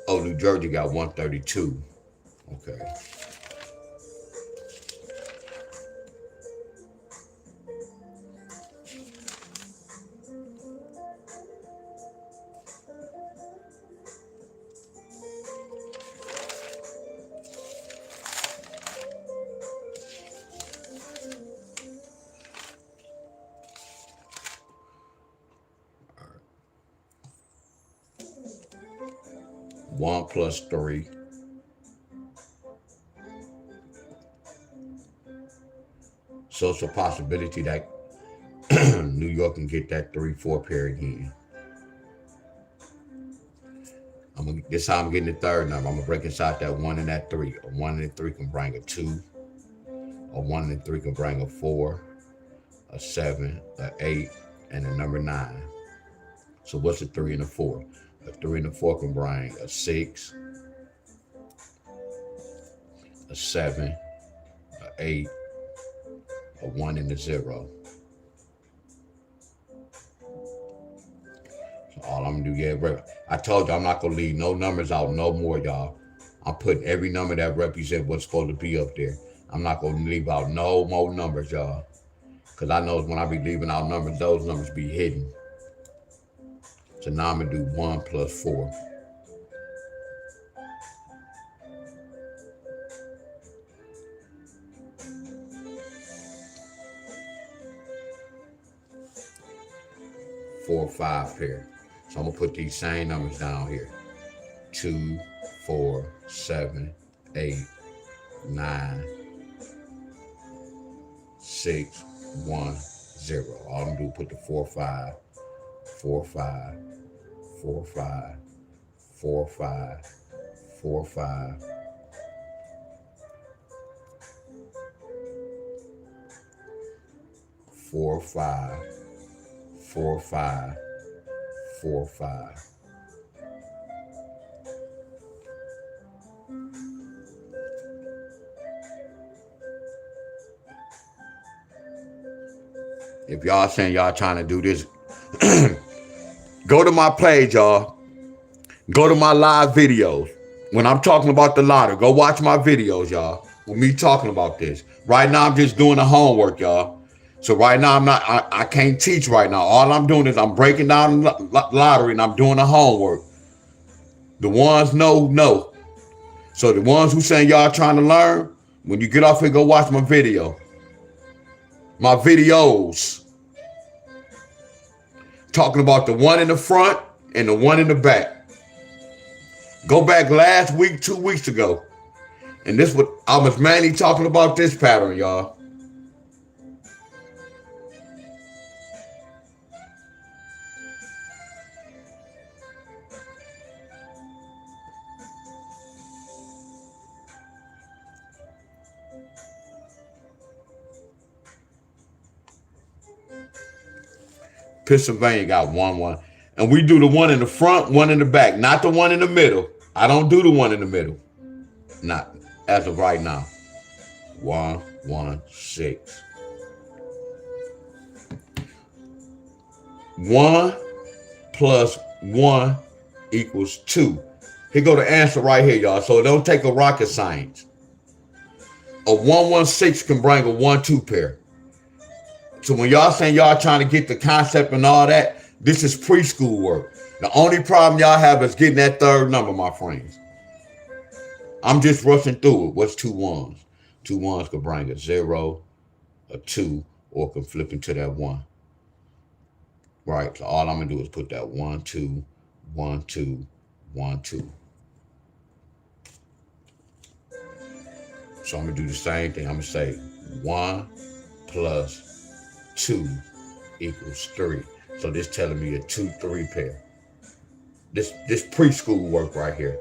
Speaker 1: Oh, New Jersey got 132. Okay. One plus three. So it's a possibility that New York can get that 3-4 pair again. This time I'm getting the third number. I'm gonna break inside that 1 and that 3. A 1 and a 3 can bring a 2. A 1 and a 3 can bring a 4, a 7, a 8, and a number 9. So what's a 3 and a 4? A 3 and a 4 can bring a 6, a 7, a 8, a 1 and a 0. So all I'm gonna do, I told you I'm not gonna leave no numbers out no more, y'all. I'm putting every number that represents what's supposed to be up there. I'm not gonna leave out no more numbers, y'all. Cause I know when I be leaving out numbers, those numbers be hidden. So now I'm gonna do 1 plus 4. Four, 5 pair. So I'm gonna put these same numbers down here. 2, 4, 7, 8, 9, 6, 1, 0. All I'm gonna do is put the 4, 5, 4, 5, 4, 5, 4, 5, 4, 5. 4, 5, 4, 5, 4, 5. If y'all saying y'all trying to do this, go to my page, y'all. Go to my live videos. When I'm talking about the lottery, go watch my videos, y'all. With me talking about this. Right now, I'm just doing the homework, y'all. So right now, I can't teach right now. All I'm doing is I'm breaking down the lottery and I'm doing the homework. The ones know. So the ones who saying y'all trying to learn, when you get off here, go watch my video. My videos. Talking about the one in the front and the one in the back. Go back last week, 2 weeks ago. And this what I was mainly talking about this pattern, y'all. Pennsylvania got 1-1. And we do the one in the front, one in the back, not the one in the middle. I don't do the one in the middle. Not as of right now. 1, 1, 6. 1 plus 1 equals 2. Here go the answer right here, y'all. So don't take a rocket science. A 1-1-6 can bring a 1-2 pair. So when y'all saying y'all trying to get the concept and all that, this is preschool work. The only problem y'all have is getting that third number, my friends. I'm just rushing through it. What's 2 1s? 2 1s could bring a 0, a 2, or can flip into that 1. Right, so all I'm going to do is put that 1, 2, 1, 2, 1, 2. So I'm gonna do the same thing. I'm gonna say 1 plus 2 equals 3. So this telling me a 2, 3 pair. This preschool work right here.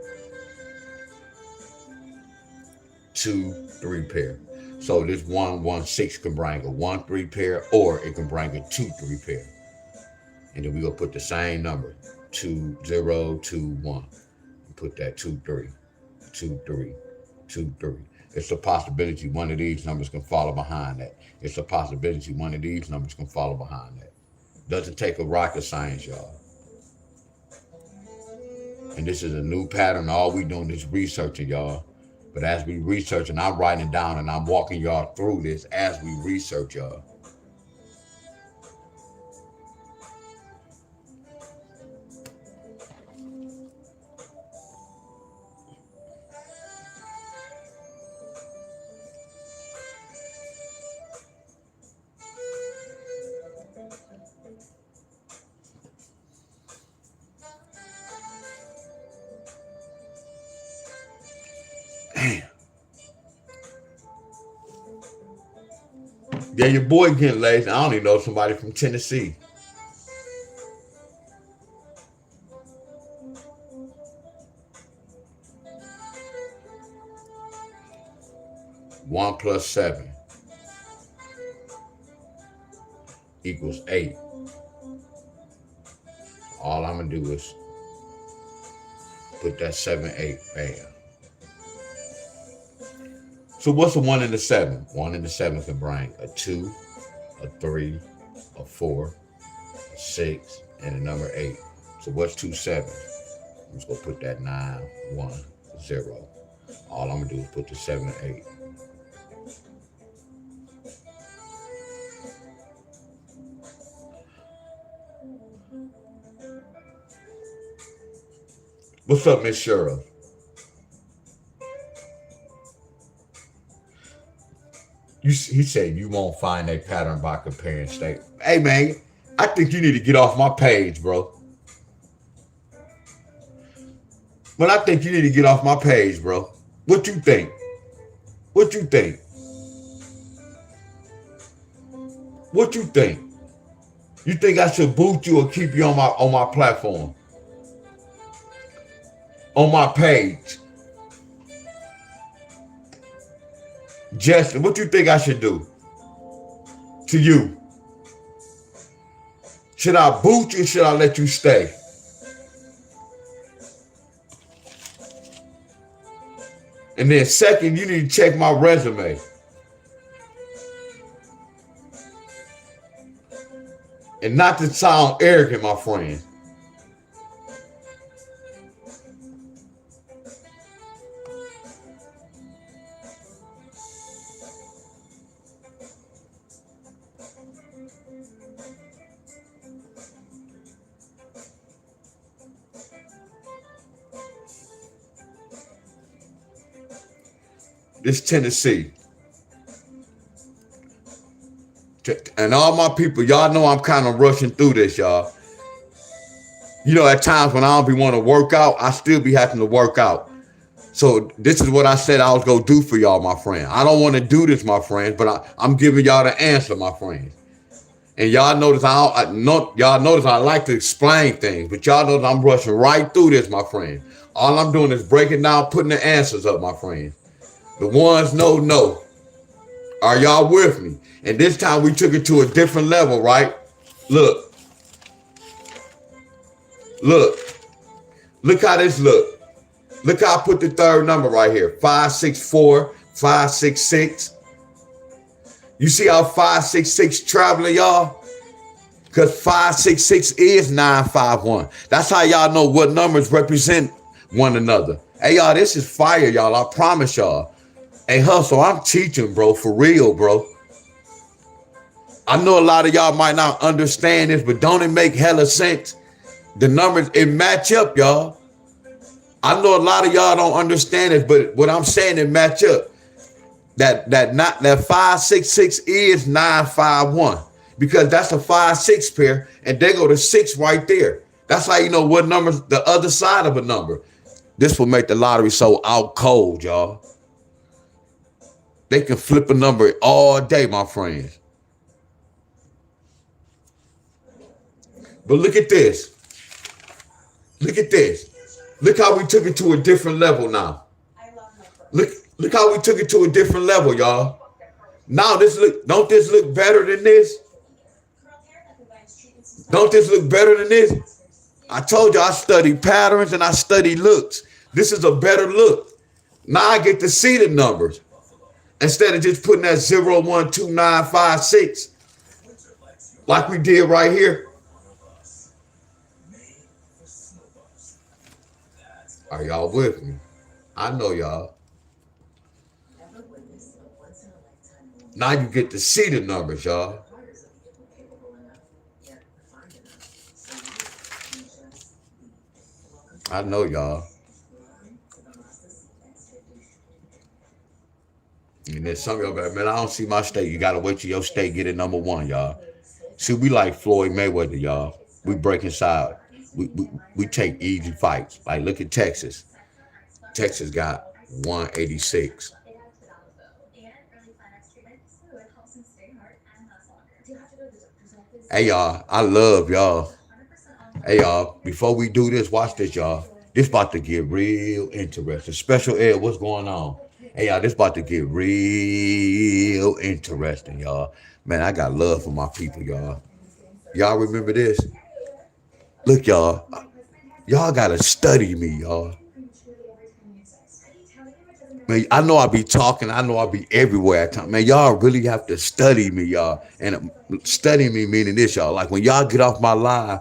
Speaker 1: 2, 3 pair. So this 1, 1, 6 can bring a 1, 3 pair, or it can bring a 2, 3 pair. And then we're gonna put the same number, 2, 0, 2, 1. Put that 2, 3, 2, 3, 2, 3. It's a possibility one of these numbers can follow behind that. It's a possibility one of these numbers can follow behind that. Doesn't take a rocket science, y'all. And this is a new pattern. All we doing is researching, y'all. But as we research, and I'm writing it down and I'm walking y'all through this as we research, y'all. Damn. Yeah, your boy getting lazy. I don't even know somebody from Tennessee. One plus 7 equals 8. All I'm gonna do is put that 7, 8, bam. So what's a 1 and a 7? 1 and a 7 can bring a 2, a 3, a 4, a 6, and a number 8. So what's 2 7s? I'm just gonna put that 9, 1, 0. All I'm gonna do is put the 7 and 8. What's up, Miss Cheryl? He said you won't find a pattern by comparing state. Hey, man, I think you need to get off my page, bro. But I think you need to get off my page, bro. What you think? What you think? What you think? You think I should boot you or keep you on my platform? On my page. Justin, what you think I should do to you? Should I boot you or should I let you stay? And then second, you need to check my resume. And not to sound arrogant, my friend. This Tennessee. And all my people, y'all know I'm kind of rushing through this, y'all. You know, at times when I don't be wanting to work out, I still be having to work out. So this is what I said I was going to do for y'all, my friend. I don't want to do this, my friends, but I'm giving y'all the answer, my friends. And y'all notice I like to explain things, but y'all notice I'm rushing right through this, my friend. All I'm doing is breaking down, putting the answers up, my friend. The ones no. Are y'all with me? And this time we took it to a different level, right? Look how this look. Look how I put the third number right here. 564, 566. You see how 566 traveling, y'all? Because 566 is 951. That's how y'all know what numbers represent one another. Hey, y'all, this is fire, y'all. I promise y'all. Hey, Hustle, I'm teaching, bro, for real, bro. I know a lot of y'all might not understand this, but don't it make hella sense? The numbers, it match up, y'all. I know a lot of y'all don't understand it, but what I'm saying, it match up. That 566 is 951 because that's a 5-6 pair, and they go to 6 right there. That's how you know what number's the other side of a number. This will make the lottery so out cold, y'all. They can flip a number all day, my friends. But look at this. Look at this. Look how we took it to a different level now. Look, look how we took it to a different level, y'all. Now don't this look better than this? Don't this look better than this? I told you I study patterns and I study looks. This is a better look. Now I get to see the numbers. Instead of just putting that 0, 1, 2, 9, 5, 6, like we did right here. Are y'all with me? I know y'all. Now you get to see the numbers, y'all. I know y'all. And then some of y'all be like, man, I don't see my state. You gotta wait till your state get it number one, y'all. See, we like Floyd Mayweather, y'all. We break inside. We take easy fights. Like, look at Texas. Texas got 186. Hey, y'all, I love y'all. Hey, y'all, before we do this, watch this, y'all. This about to get real interesting. Special Ed, what's going on? Hey, y'all, this about to get real interesting, y'all. Man, I got love for my people, y'all. Y'all remember this? Look, y'all. Y'all gotta study me, y'all. Man, I know I be talking. I know I be everywhere at times. Man, y'all really have to study me, y'all. And study me meaning this, y'all. Like when y'all get off my live,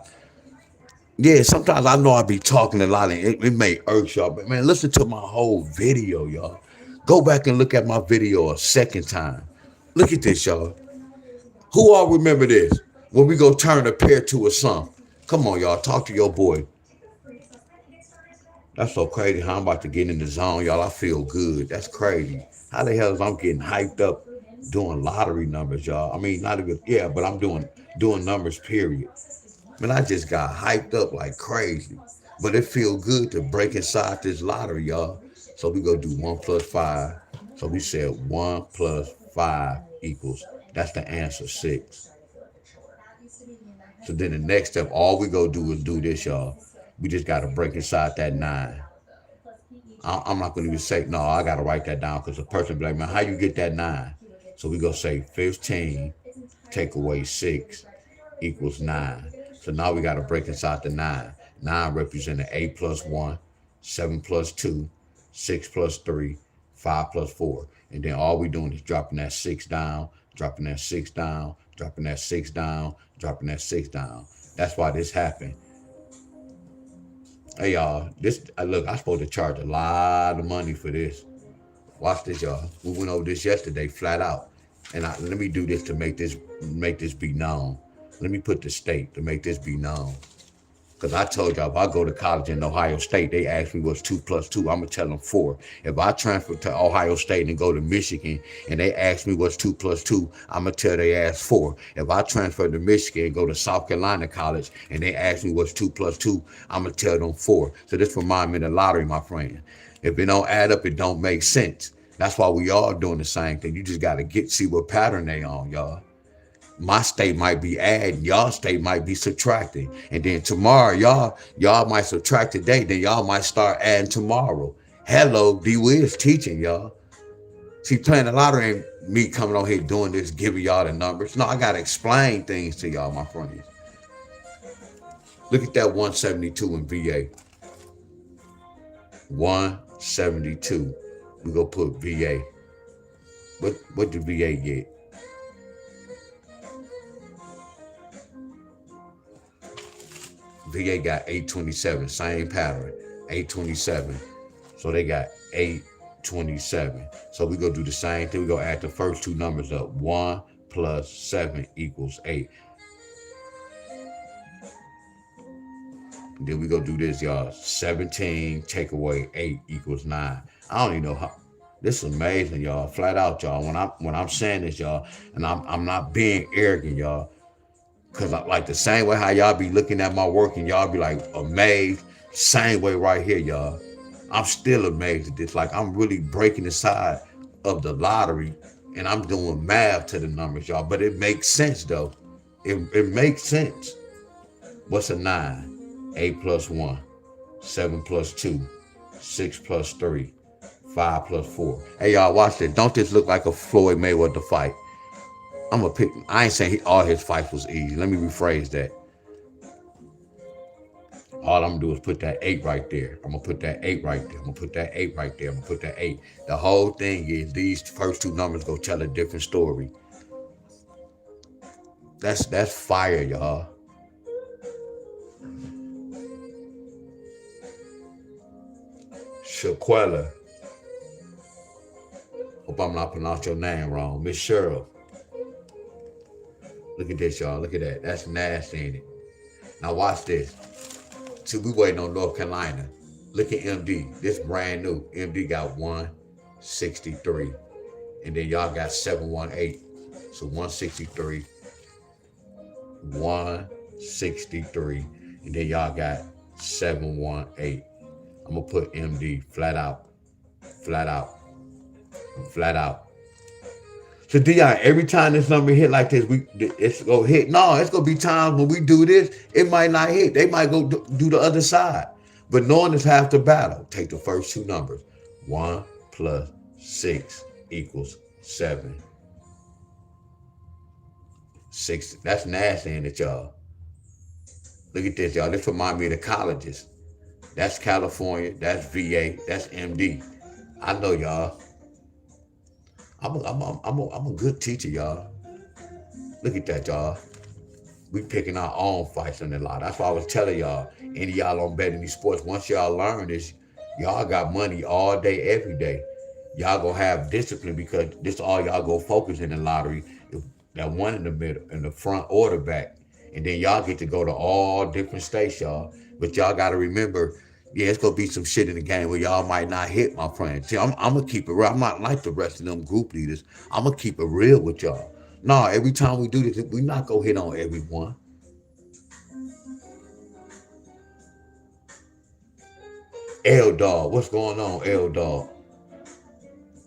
Speaker 1: yeah, sometimes I know I be talking a lot and it may irk y'all. But man, listen to my whole video, y'all. Go back and look at my video a second time. Look at this, y'all. Who all remember this? When we go turn a pair to a sum. Come on, y'all. Talk to your boy. That's so crazy how I'm about to get in the zone, y'all. I feel good. That's crazy. How the hell is I'm getting hyped up doing lottery numbers, y'all? I mean, not even, yeah, but I'm doing numbers, period. Man, I just got hyped up like crazy. But it feel good to break inside this lottery, y'all. So we go do 1 plus 5. So we said 1 plus 5 equals, that's the answer, 6. So then the next step, all we go do is do this, y'all. We just got to break inside that 9. I'm not going to even say, no, I got to write that down because the person be like, man, how you get that 9? So we go say 15, take away 6 equals 9. So now we got to break inside the 9. 9 representing 8 plus 1, 7 plus 2, 6 plus 3, 5 plus 4. And then all we doing is dropping that 6 down, dropping that 6 down, dropping that 6 down, dropping that 6 down. That's why this happened. Hey, y'all, look, I'm supposed to charge a lot of money for this. Watch this, y'all. We went over this yesterday flat out. And let me do this to make this be known. Let me put the state to make this be known. Because I told y'all, if I go to college in Ohio State, they ask me what's 2 plus 2. I'm going to tell them 4. If I transfer to Ohio State and go to Michigan and they ask me what's 2 plus 2, I'm going to tell they ask 4. If I transfer to Michigan and go to South Carolina College and they ask me what's 2 plus 2, I'm going to tell them 4. So this reminds me of the lottery, my friend. If it don't add up, it don't make sense. That's why we all doing the same thing. You just got to see what pattern they on, y'all. My state might be adding, y'all state might be subtracting. And then tomorrow, y'all might subtract today, then y'all might start adding tomorrow. Hello, D-Wiz teaching, y'all. See, playing the lottery ain't me coming on here doing this, giving y'all the numbers. No, I got to explain things to y'all, my friends. Look at that 172 in VA. 172. We go put VA. What did VA get? VA got 827, same pattern, 827. So they got 827. So we go do the same thing. We go add the first two numbers up. 1 plus 7 equals 8. And then we go do this, y'all. 17 take away 8 equals 9. I don't even know how. This is amazing, y'all. Flat out, y'all. When I'm saying this, y'all, and I'm not being arrogant, y'all. Cause I like the same way how y'all be looking at my work and y'all be like amazed. Same way right here, y'all. I'm still amazed at this. Like I'm really breaking the side of the lottery and I'm doing math to the numbers, y'all. But it makes sense though. It makes sense. What's a 9? 8 plus 1. 7 plus 2. 6 plus 3. 5 plus 4. Hey y'all, watch this. Don't this look like a Floyd Mayweather fight? I'm gonna pick. I ain't saying all his fights was easy. Let me rephrase that. All I'm gonna do is put that 8 right there. I'm gonna put that 8 right there. I'm gonna put that 8 right there. I'm gonna put that 8. The whole thing is these first two numbers go tell a different story. That's fire, y'all. Shaquella. Hope I'm not pronouncing your name wrong. Miss Cheryl. Look at this, y'all. Look at that. That's nasty, ain't it? Now watch this. See, we waiting on North Carolina. Look at MD. This brand new. MD got 163. And then y'all got 718. So 163. 163. And then y'all got 718. I'm going to put MD flat out. Flat out. Flat out. So Deon, every time this number hit like this, it's gonna hit. No, it's gonna be times when we do this, it might not hit. They might go do the other side. But knowing is half the battle. Take the first two numbers. 1 plus 6 equals 7. 6. That's nasty, ain't it, y'all? Look at this, y'all. This remind me of the colleges. That's California. That's VA. That's MD. I know, y'all. I'm a good teacher, y'all. Look at that, y'all. We picking our own fights in the lot. That's why I was telling y'all, any of y'all on betting these sports, once y'all learn this, y'all got money all day, every day. Y'all gonna have discipline because this all y'all go focus in the lottery. That one in the middle, in the front or the back. And then y'all get to go to all different states, y'all. But y'all gotta remember, yeah, it's gonna be some shit in the game where y'all might not hit, my friend. See, I'm gonna keep it real. I'm not like the rest of them group leaders. I'm gonna keep it real with y'all. No, every time we do this, we not gonna hit on everyone. L Dog, what's going on, L Dog?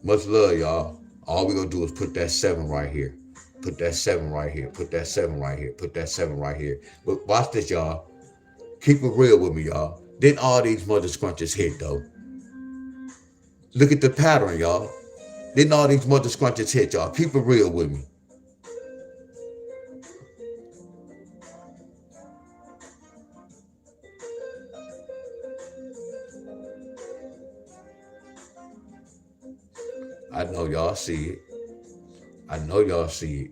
Speaker 1: Much love, y'all. All we gonna do is put that 7 right here. Put that 7 right here. Put that 7 right here. Put that 7 right here. But watch this, y'all. Keep it real with me, y'all. Didn't all these mother scrunches hit, though? Look at the pattern, y'all. Didn't all these mother scrunches hit, y'all? Keep it real with me. I know y'all see it. I know y'all see it.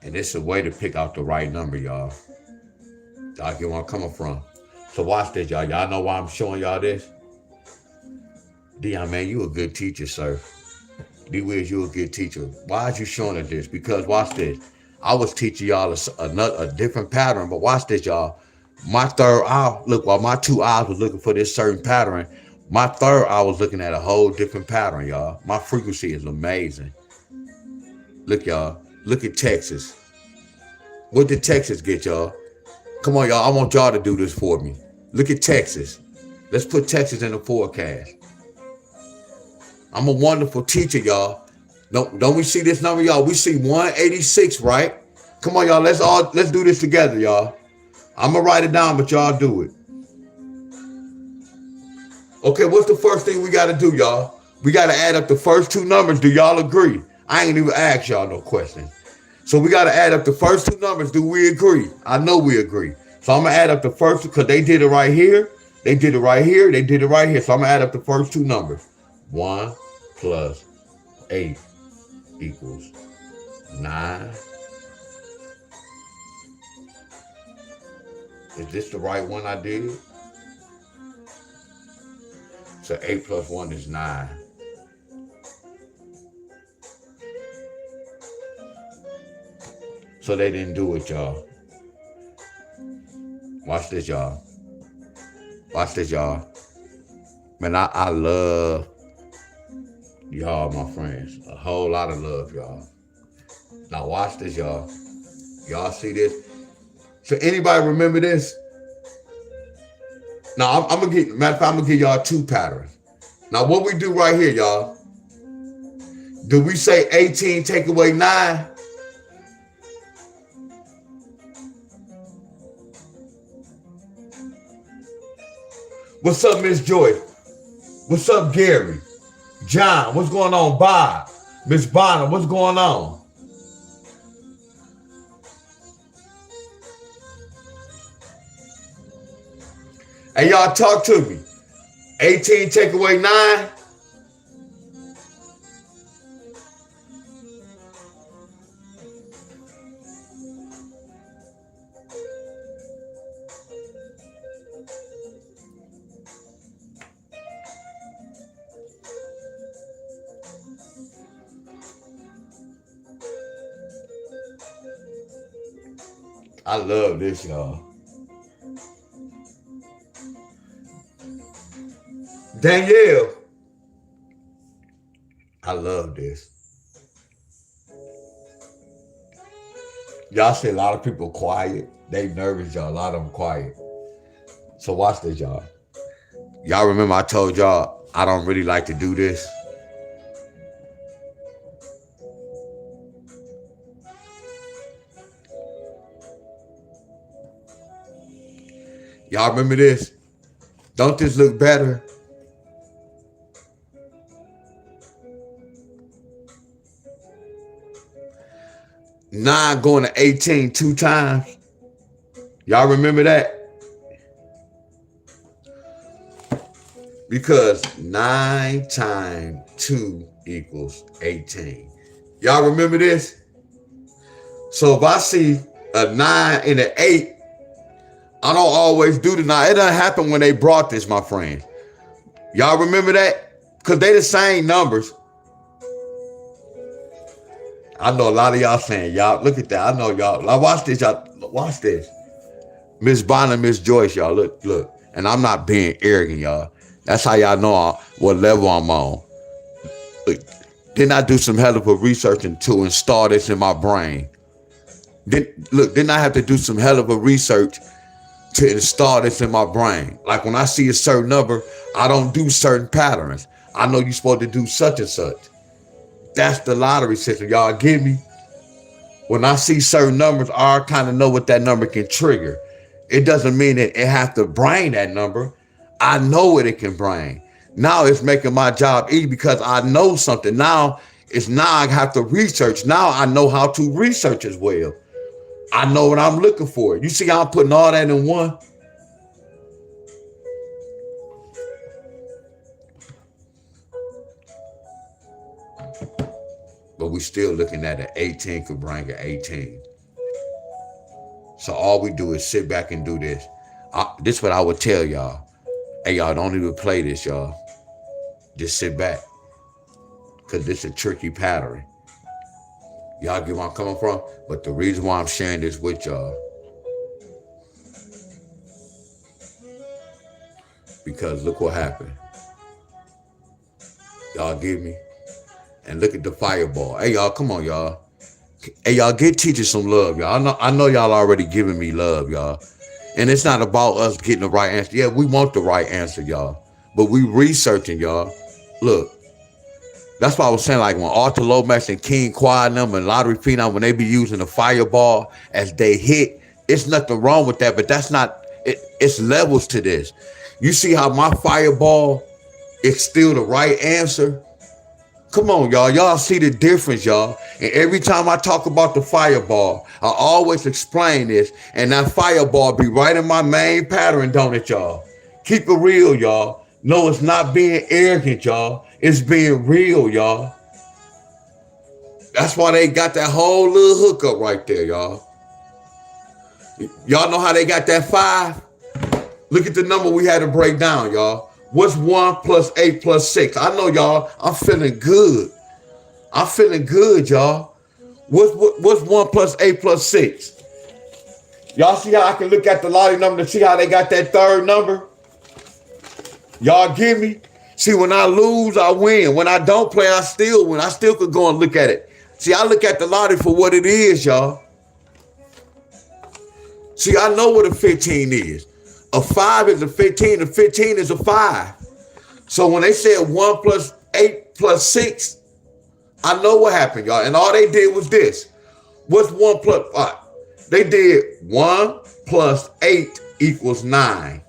Speaker 1: And it's a way to pick out the right number, y'all. Y'all get where I'm coming from. So watch this, y'all. Y'all know why I'm showing y'all this? Deon, man, you a good teacher, sir. D-Wiz, you a good teacher. Why is you showing us this? Because watch this. I was teaching y'all a different pattern, but watch this, y'all. My third eye, look, while my two eyes was looking for this certain pattern, my third eye was looking at a whole different pattern, y'all. My frequency is amazing. Look, y'all. Look at Texas. What did Texas get, y'all? Come on, y'all. I want y'all to do this for me. Look at Texas. Let's put Texas in the forecast. I'm a wonderful teacher, y'all. Don't we see this number, y'all? We see 186, right? Come on, y'all. Let's do this together, y'all. I'm gonna write it down, but y'all do it. Okay, what's the first thing we gotta do, y'all? We gotta add up the first two numbers. Do y'all agree? I ain't even asked y'all no questions. So we gotta add up the first two numbers. Do we agree? I know we agree. So I'm gonna add up the first two, because they did it right here. They did it right here. They did it right here. So I'm gonna add up the first two numbers. 1 plus 8 equals 9. Is this the right one I did? So 8 plus 1 is 9. So they didn't do it, y'all. Watch this, y'all. Watch this, y'all. Man, I love y'all, my friends. A whole lot of love, y'all. Now watch this, y'all. Y'all see this? So anybody remember this? Now I'm gonna get, matter of fact, I'm gonna give y'all two patterns. Now what we do right here, y'all? Do we say 18 take away 9? What's up, Miss Joy? What's up, Gary? John, what's going on? Bob, Miss Bonner, what's going on? Hey, y'all talk to me. 18 take away 9. I love this, y'all. Danielle, I love this. Y'all see a lot of people quiet. They nervous, y'all. A lot of them quiet. So watch this, y'all. Y'all remember I told y'all I don't really like to do this. Y'all remember this? Don't this look better? Nine going to 18 two times. Y'all remember that? Because 9 times 2 equals 18. Y'all remember this? So if I see a 9 and an 8, I don't always do the 9. It doesn't happen when they brought this, my friend. Y'all remember that? Because they the same numbers. I know a lot of y'all saying, y'all, look at that. I know y'all. Now watch this, y'all. Watch this. Miss Bonner, Miss Joyce, y'all. Look. And I'm not being arrogant, y'all. That's how y'all know what level I'm on. Look, didn't I do some hell of a researching to install this in my brain? Didn't I have to do some hell of a research to install this in my brain? Like when I see a certain number, I don't do certain patterns. I know you're supposed to do such and such. That's the lottery system. Y'all get me? When I see certain numbers, I kind of know what that number can trigger. It doesn't mean that it has to bring that number. I know what it can bring. Now it's making my job easy because I know something. Now I have to research. Now I know how to research as well. I know what I'm looking for. You see how I'm putting all that in one? But we still looking at an 18 could bring an 18. So all we do is sit back and do this. This is what I would tell y'all. Hey, y'all, don't even play this, y'all. Just sit back. Because this is a tricky pattern. Y'all get where I'm coming from? But the reason why I'm sharing this with y'all, because look what happened. Y'all get me? And look at the fireball. Hey, y'all, come on, y'all. Hey, y'all, give teachers some love, y'all. I know y'all already giving me love, y'all. And it's not about us getting the right answer. Yeah, we want the right answer, y'all. But we researching, y'all. Look, that's why I was saying, like, when Arthur Lomax and King Quad and them and Lottery Phenom, when they be using the fireball as they hit, it's nothing wrong with that, but that's not, it's levels to this. You see how my fireball is still the right answer? Come on, y'all. Y'all see the difference, y'all. And every time I talk about the fireball, I always explain this. And that fireball be right in my main pattern, don't it, y'all? Keep it real, y'all. No, it's not being arrogant, y'all. It's being real, y'all. That's why they got that whole little hookup right there, y'all. Y'all know how they got that 5? Look at the number we had to break down, y'all. What's 1 plus 8 plus 6? I know, y'all, I'm feeling good. I'm feeling good, y'all. What's 1 plus 8 plus 6? Y'all see how I can look at the lottery number to see how they got that third number? Y'all give me? See, when I lose, I win. When I don't play, I still win. I still could go and look at it. See, I look at the lottery for what it is, y'all. See, I know what a 15 is. A 5 is a 15. A 15 is a 5. So when they said 1 plus 8 plus 6, I know what happened, y'all. And all they did was this. What's 1 plus 5? They did 1 plus 8 equals 9.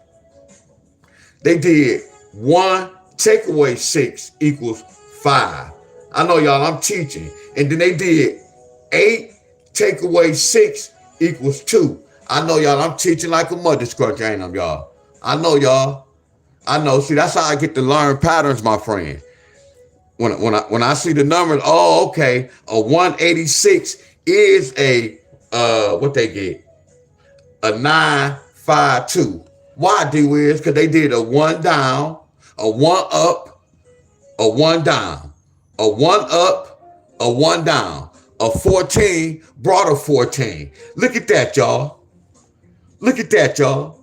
Speaker 1: They did 1 take away 6 equals 5. I know, y'all, I'm teaching. And then they did 8 take away 6 equals 2. I know, y'all, I'm teaching like a mother scrunch, ain't I, y'all? I know, y'all. I know. See, that's how I get to learn patterns, my friend. When I see the numbers, oh, okay, a 186 is a what they get? A 952. Why, D-Wiz? Because they did a 1 down, a 1 up, a 1 down, a 1 up, a 1 down. A 14 brought a 14. Look at that, y'all. Look at that, y'all.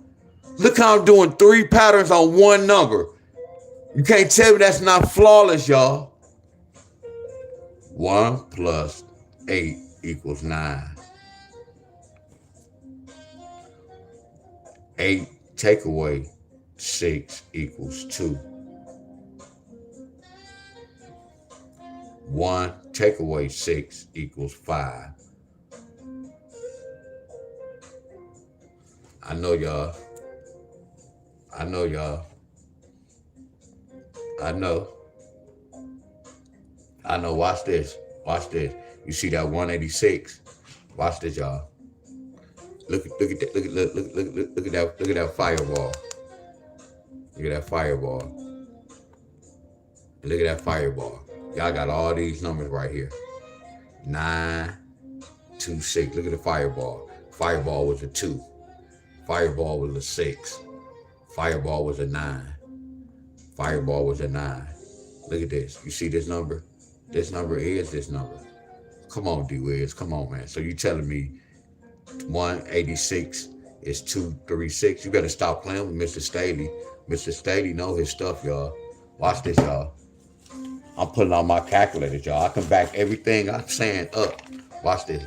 Speaker 1: Look how I'm doing 3 patterns on 1 number. You can't tell me that's not flawless, y'all. 1 plus 8 equals 9. 8 take away 6 equals 2. 1 take away 6 equals 5. I know, y'all. I know, y'all. I know. I know. Watch this. Watch this. You see that 186? Watch this, y'all. Look at that. Look at that fireball. Look at that fireball. And look at that fireball. Y'all got all these numbers right here. 9, 2, 6. Look at the fireball. Fireball was a 2. Fireball was a 6. Fireball was a 9. Fireball was a 9. Look at this. You see this number? This number is this number. Come on, D-Wiz. Come on, man. So you telling me 186 is 236? You better stop playing with Mr. Staley. Mr. Staley know his stuff, y'all. Watch this, y'all. I'm putting on my calculators, y'all. I can back everything I'm saying up. Watch this.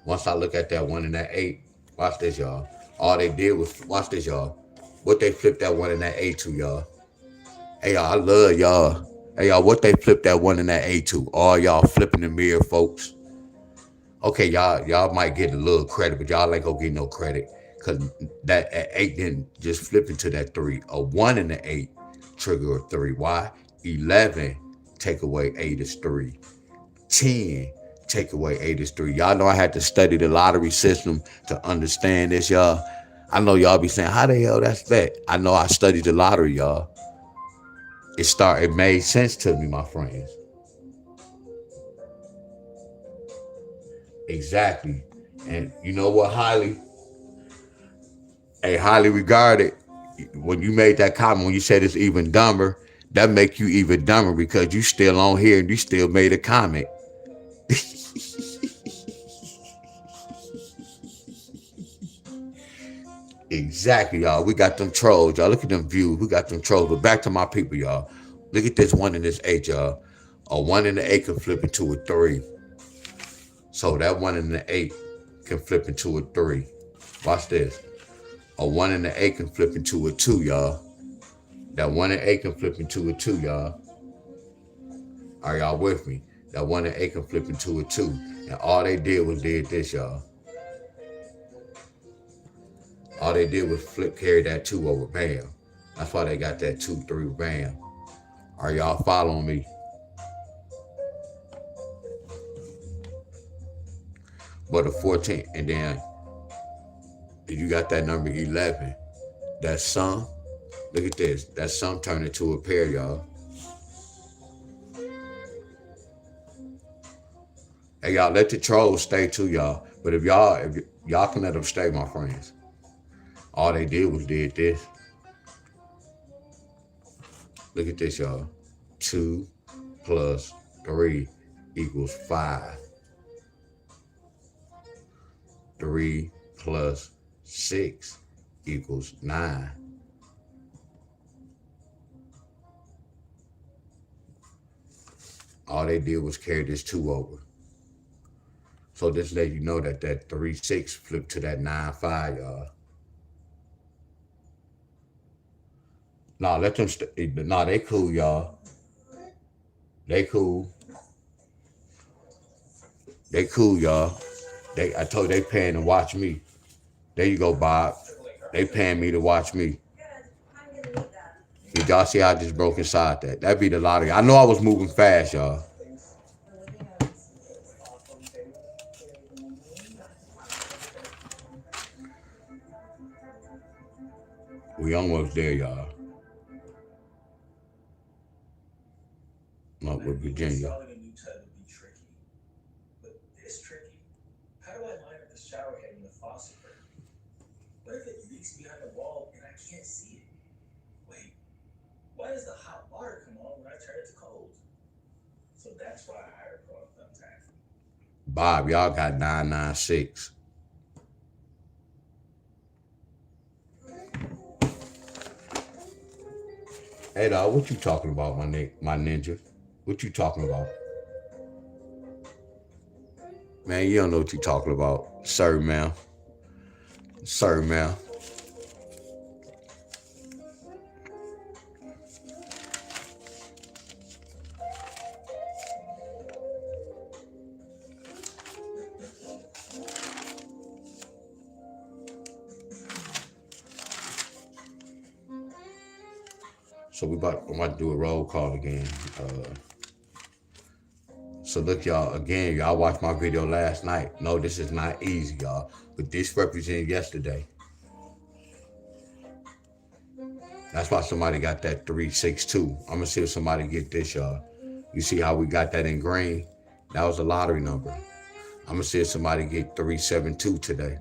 Speaker 1: Once I look at that 1 and that 8, watch this, y'all. All they did was, watch this, y'all. What they flipped that 1 and that 8 to, y'all. Hey, y'all, I love y'all. Hey, y'all, what they flipped that 1 and that 8 to? All y'all flipping the mirror, folks. Okay, y'all might get a little credit, but y'all ain't gonna get no credit. Because that 8 didn't just flip into that 3. A 1 and the 8 trigger a 3. Why? 11 take away 8 is 3. 10 take away 8 is 3. Y'all know I had to study the lottery system to understand this, y'all. I know y'all be saying, how the hell that's that? I know I studied the lottery, y'all. It made sense to me, my friends. Exactly. And you know what, highly regarded, when you made that comment, when you said it's even dumber, that make you even dumber because you still on here and you still made a comment. Exactly, y'all. We got them trolls, y'all. Look at them views. We got them trolls. But back to my people, y'all. Look at this 1 and this 8, y'all. A 1 and the 8 can flip into a 3. So that 1 and the 8 can flip into a 3. Watch this. A 1 and the 8 can flip into a 2, y'all. That 1 and 8 can flip into a 2, y'all. Are y'all with me? That 1 and 8 can flip into a 2. And all they did was this, y'all. All they did was carry that 2 over, bam. That's why they got that 2, 3, bam. Are y'all following me? But a 14, and then you got that number 11. That sum, look at this. That sum turned into a pair, y'all. Hey, y'all, let the trolls stay too, y'all. But if y'all can let them stay, my friends. All they did was this. Look at this, y'all. 2 plus 3 equals 5. 3 plus 6 equals 9. All they did was carry this 2 over. So this let you know that that 3-6 flipped to that 9-5, y'all. Nah, let them. Nah, they cool, y'all. They cool. They cool, y'all. I told you they paying to watch me. There you go, Bob. They paying me to watch me. Did y'all see how I just broke inside that? That'd be the lottery. I know I was moving fast, y'all. We almost there, y'all. Not with Virginia.
Speaker 2: Installing a new tub would be tricky. But this tricky? How do I line up the shower head and the faucet break? What if it leaks behind the wall and I can't see it? Wait, why does the hot water come on when I turn it to cold? So that's why I hired a pro thumbtack.
Speaker 1: Bob, y'all got 996. Hey, dog, what you talking about, my ninja? What you talking about? Man, you don't know what you talking about. Sir, ma'am. Sir, ma'am. So I'm about to do a roll call again. So look, y'all, again, y'all watched my video last night. No, this is not easy, y'all. But this represented yesterday. That's why somebody got that 362. I'm gonna see if somebody get this, y'all. You see how we got that in green? That was a lottery number. I'm gonna see if somebody get 372 today.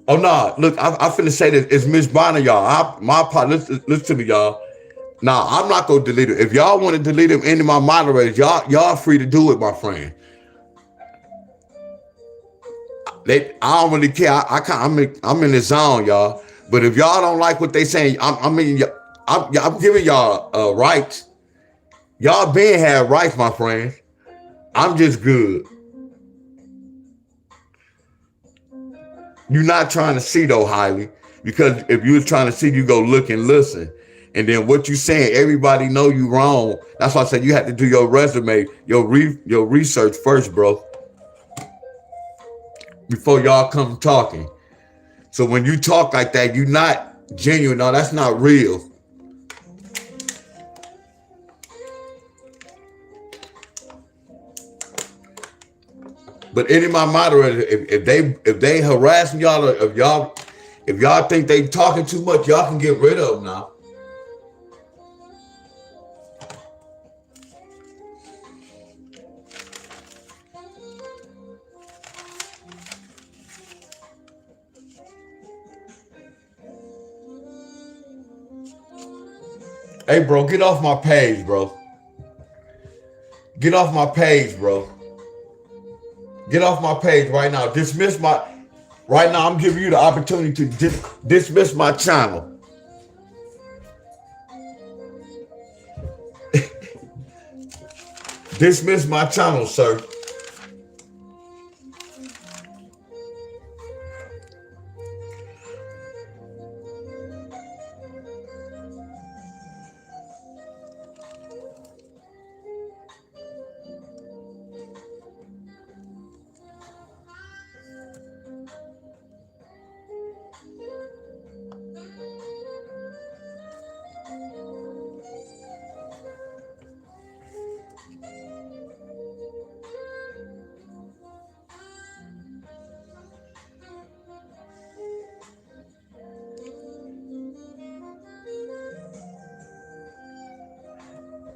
Speaker 1: Oh no! Look, I finna say that it's Miss Bonner, y'all. My part. Listen to me, y'all. Nah, I'm not gonna delete it. If y'all want to delete him, any of my moderators, y'all free to do it, my friend. I don't really care. I'm in the zone, y'all. But if y'all don't like what they saying, I'm giving y'all rights. Y'all been had rights, my friend. I'm just good. You're not trying to see though, highly, because if you was trying to see, you go look and listen, and then what you saying, everybody know you wrong. That's why I said you have to do your resume, your research first, bro, before y'all come talking. So when you talk like that, you're not genuine. No, that's not real. But any of my moderators, if they harassing y'all, or if y'all think they talking too much, y'all can get rid of them now. Hey, bro, get off my page, bro. Get off my page, bro. Get off my page right now. Right now, I'm giving you the opportunity to dismiss my channel. Dismiss my channel, sir.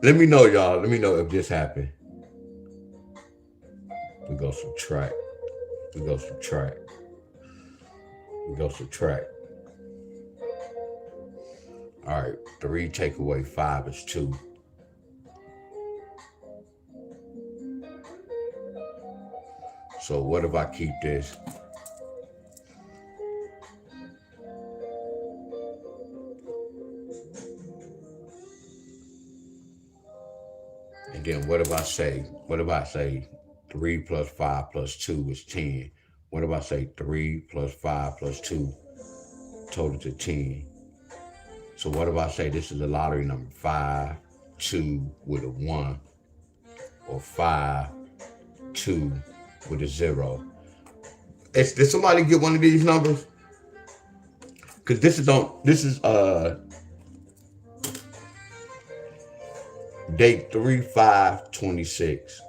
Speaker 1: Let me know, y'all. Let me know if this happened. We go subtract. We go subtract. We go subtract. All right. 3 take away 5 is 2. So what if I keep this? then what if I say? What if I say 3 plus 5 plus 2 is 10? What if I say 3 plus 5 plus 2 total to 10? So what if I say this is a lottery number? 5, 2 with a 1, or 5, 2 with a 0. Did somebody get one of these numbers? Cause this is date 3/5/26.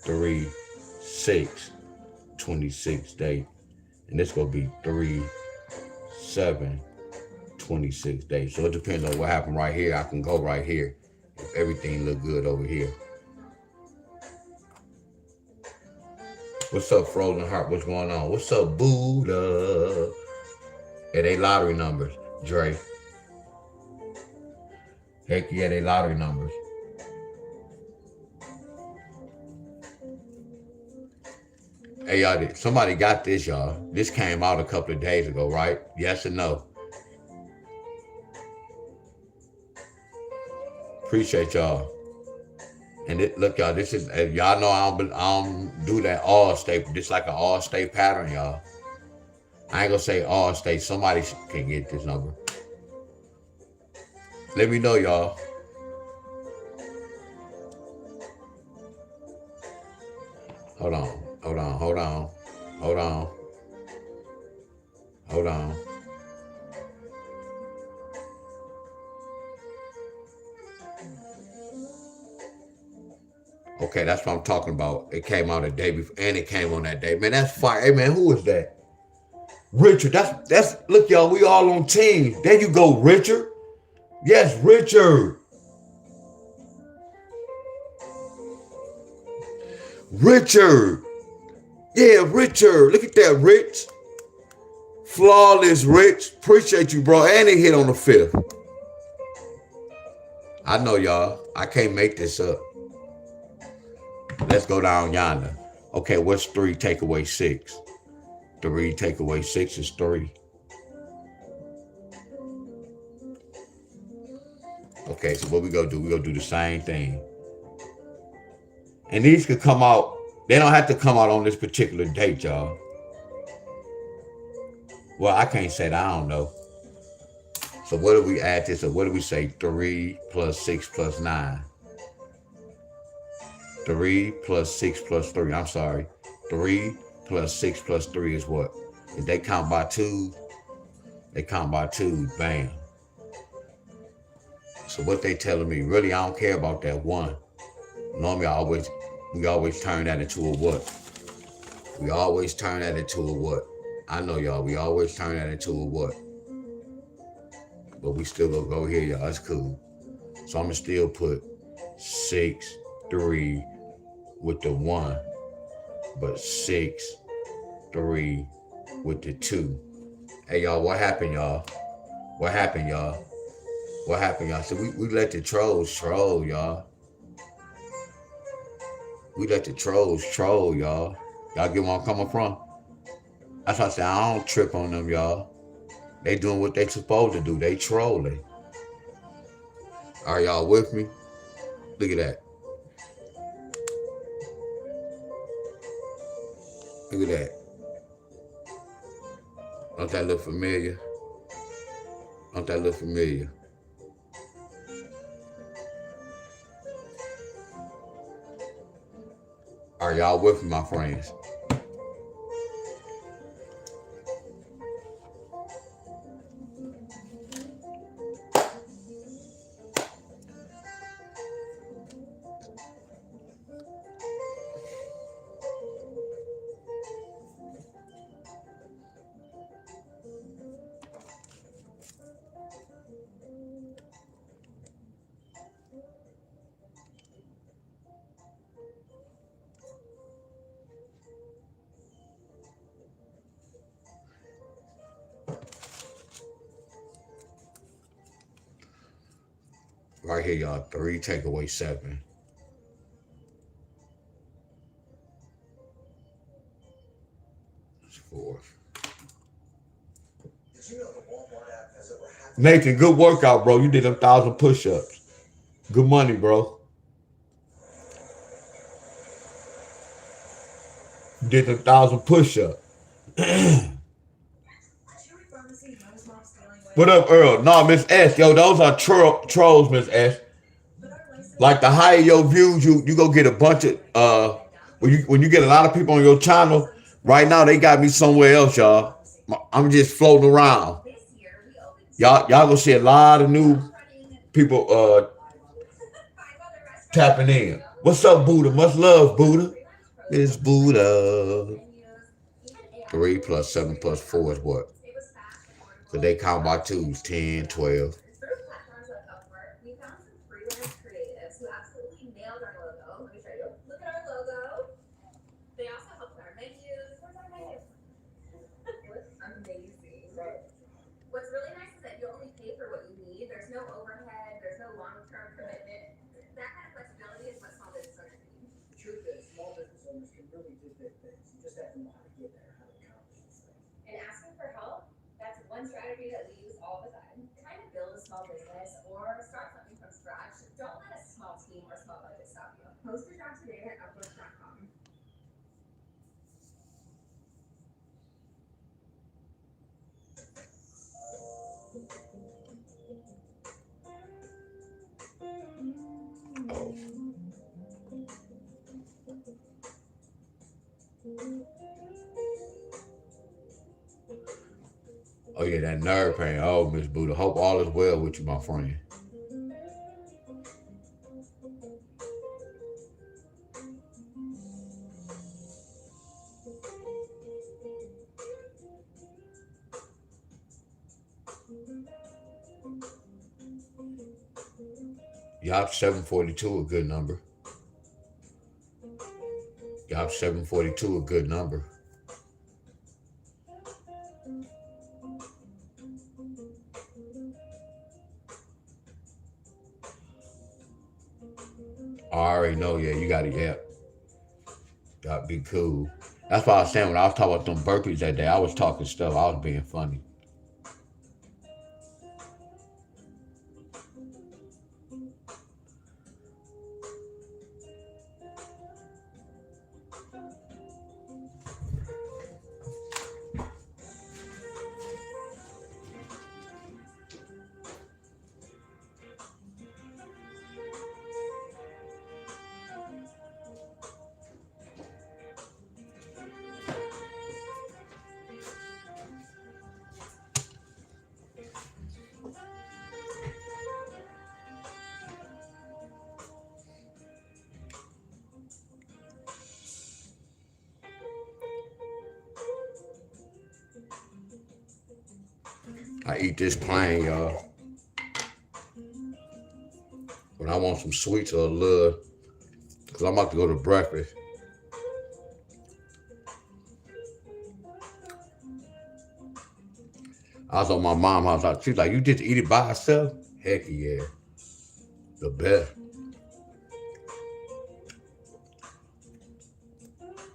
Speaker 1: 3/6/26 date. And this gonna be 3/7/26 date. So it depends on what happened right here. I can go right here if everything look good over here. What's up, Frozen Heart? What's going on? What's up, Buddha? Yeah, they lottery numbers, Dre. Heck yeah, they lottery numbers. Hey, y'all, somebody got this, y'all. This came out a couple of days ago, right? Yes or no? Appreciate y'all. And look, y'all, this is, y'all know I don't do that all state. This like an all state pattern, y'all. I ain't gonna say all state. Somebody can get this number. Let me know, y'all. Hold on. Okay, that's what I'm talking about. It came out a day before, and it came on that day. Man, that's fire. Hey, man, who is that? Richard. That's. Look, y'all, we all on teams. There you go, Richard. Yes, Richard. Richard. Yeah, Richard. Look at that, Rich. Flawless, Rich. Appreciate you, bro. And they hit on the 5th. I know, y'all. I can't make this up. Let's go down yonder. Okay, what's 3 take away 6? 3 take away 6 is 3. Okay, so what we gonna do? We gonna do the same thing. And these could come out. They don't have to come out on this particular date, y'all. Well, I can't say that. I don't know. So what do we add this? Or what do we say? 3 plus 6 plus 9. 3 plus 6 plus 3. I'm sorry. 3 plus 6 plus 3 is what? If they count by 2, they count by 2. Bam. So what they telling me? Really, I don't care about that 1. Normally, we always turn that into a what? We always turn that into a what? I know, y'all. We always turn that into a what? But we still gonna go here, y'all. That's cool. So I'm gonna still put 6, 3 with the 1, but 6, 3 with the 2. Hey, y'all, what happened, y'all? What happened, y'all? What happened, y'all? So we let the trolls troll, y'all. We let the trolls troll, y'all. Y'all get where I'm coming from? That's why I say I don't trip on them, y'all. They doing what they supposed to do. They trolling. Are y'all with me? Look at that. Look at that. Don't that look familiar? Don't that look familiar? Are y'all with me, my friends? Right here, y'all. 3 take away 7. That's 4.
Speaker 2: Did you know the Walmart app has over half
Speaker 1: Nathan, good workout, bro. You did 1,000 push-ups. Good money, bro. Did 1,000 push-ups. What up, Earl? No, Miss S. Yo, those are trolls, Miss S. Like the higher your views, you go get a bunch of when you get a lot of people on your channel. Right now, they got me somewhere else, y'all. I'm just floating around. Y'all gonna see a lot of new people tapping in. What's up, Buddha? Much love, Buddha. It's Buddha. 3 plus 7 plus 4 is what? So they count by twos, 10, 12.
Speaker 3: What's really nice is that you only pay for what you need. There's no overhead, there's no long-term commitment. That kind of flexibility is what small business owners need.
Speaker 2: The truth is, small business owners can really do big things. You just have to know how to get there, how to accomplish these things.
Speaker 3: And asking for help, that's one strategy that we use all the time. Trying to build a small business or start something from scratch, don't let a small team or small budget stop you. Post your job today at upwork.com.
Speaker 1: Oh yeah, that nerve pain. Oh, Miss Buddha. Hope all is well with you, my friend. Yup, 742 a good number. Yup, 742 a good number. I already know, yeah, you gotta, yeah. Gotta be cool. That's why I was saying when I was talking about them burpees that day, I was talking stuff. I was being funny. I eat this plain, y'all. When I want some sweets or a little, because I'm about to go to breakfast. I was on my mom's house. She's like, you just eat it by herself? Heck yeah. The best.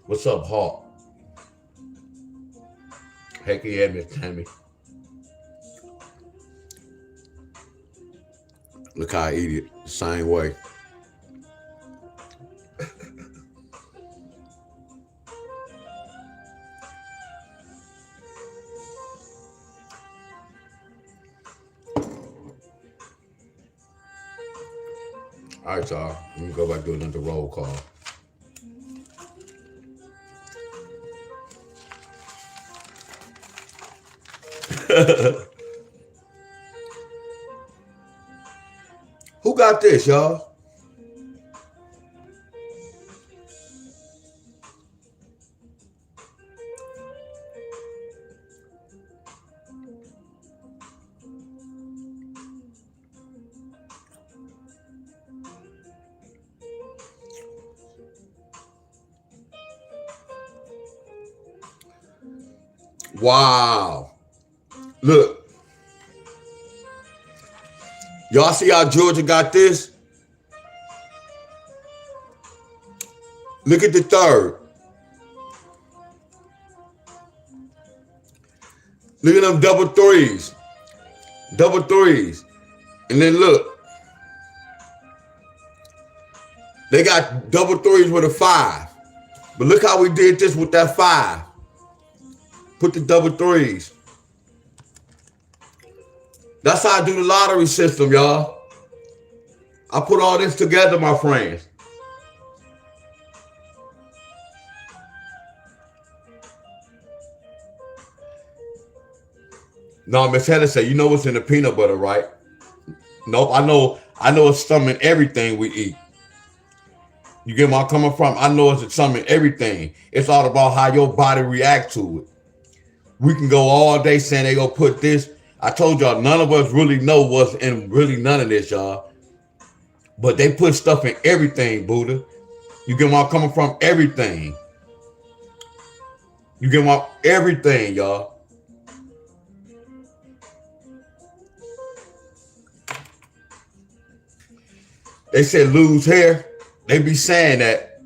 Speaker 1: What's up, Hawk? Heck yeah, Miss Tammy. Look how I eat it, the same way. All right, y'all. Let me go back to another roll call. Who got this, y'all? Wow. Look. Y'all see how Georgia got this? Look at the third. Look at them double threes. Double threes. And then look. They got double threes with a 5. But look how we did this with that 5. Put the double 3s. That's how I do the lottery system, y'all. I put all this together, my friends. No, Miss Heather said, you know what's in the peanut butter, right? Nope, I know it's some in everything we eat. You get where I'm coming from? I know it's some in everything. It's all about how your body react to it. We can go all day saying they gonna put this. I told y'all, none of us really know what's in really none of this, y'all. But they put stuff in everything, Buddha. You get where I'm coming from? Everything. You get where everything, y'all. They said lose hair. They be saying that.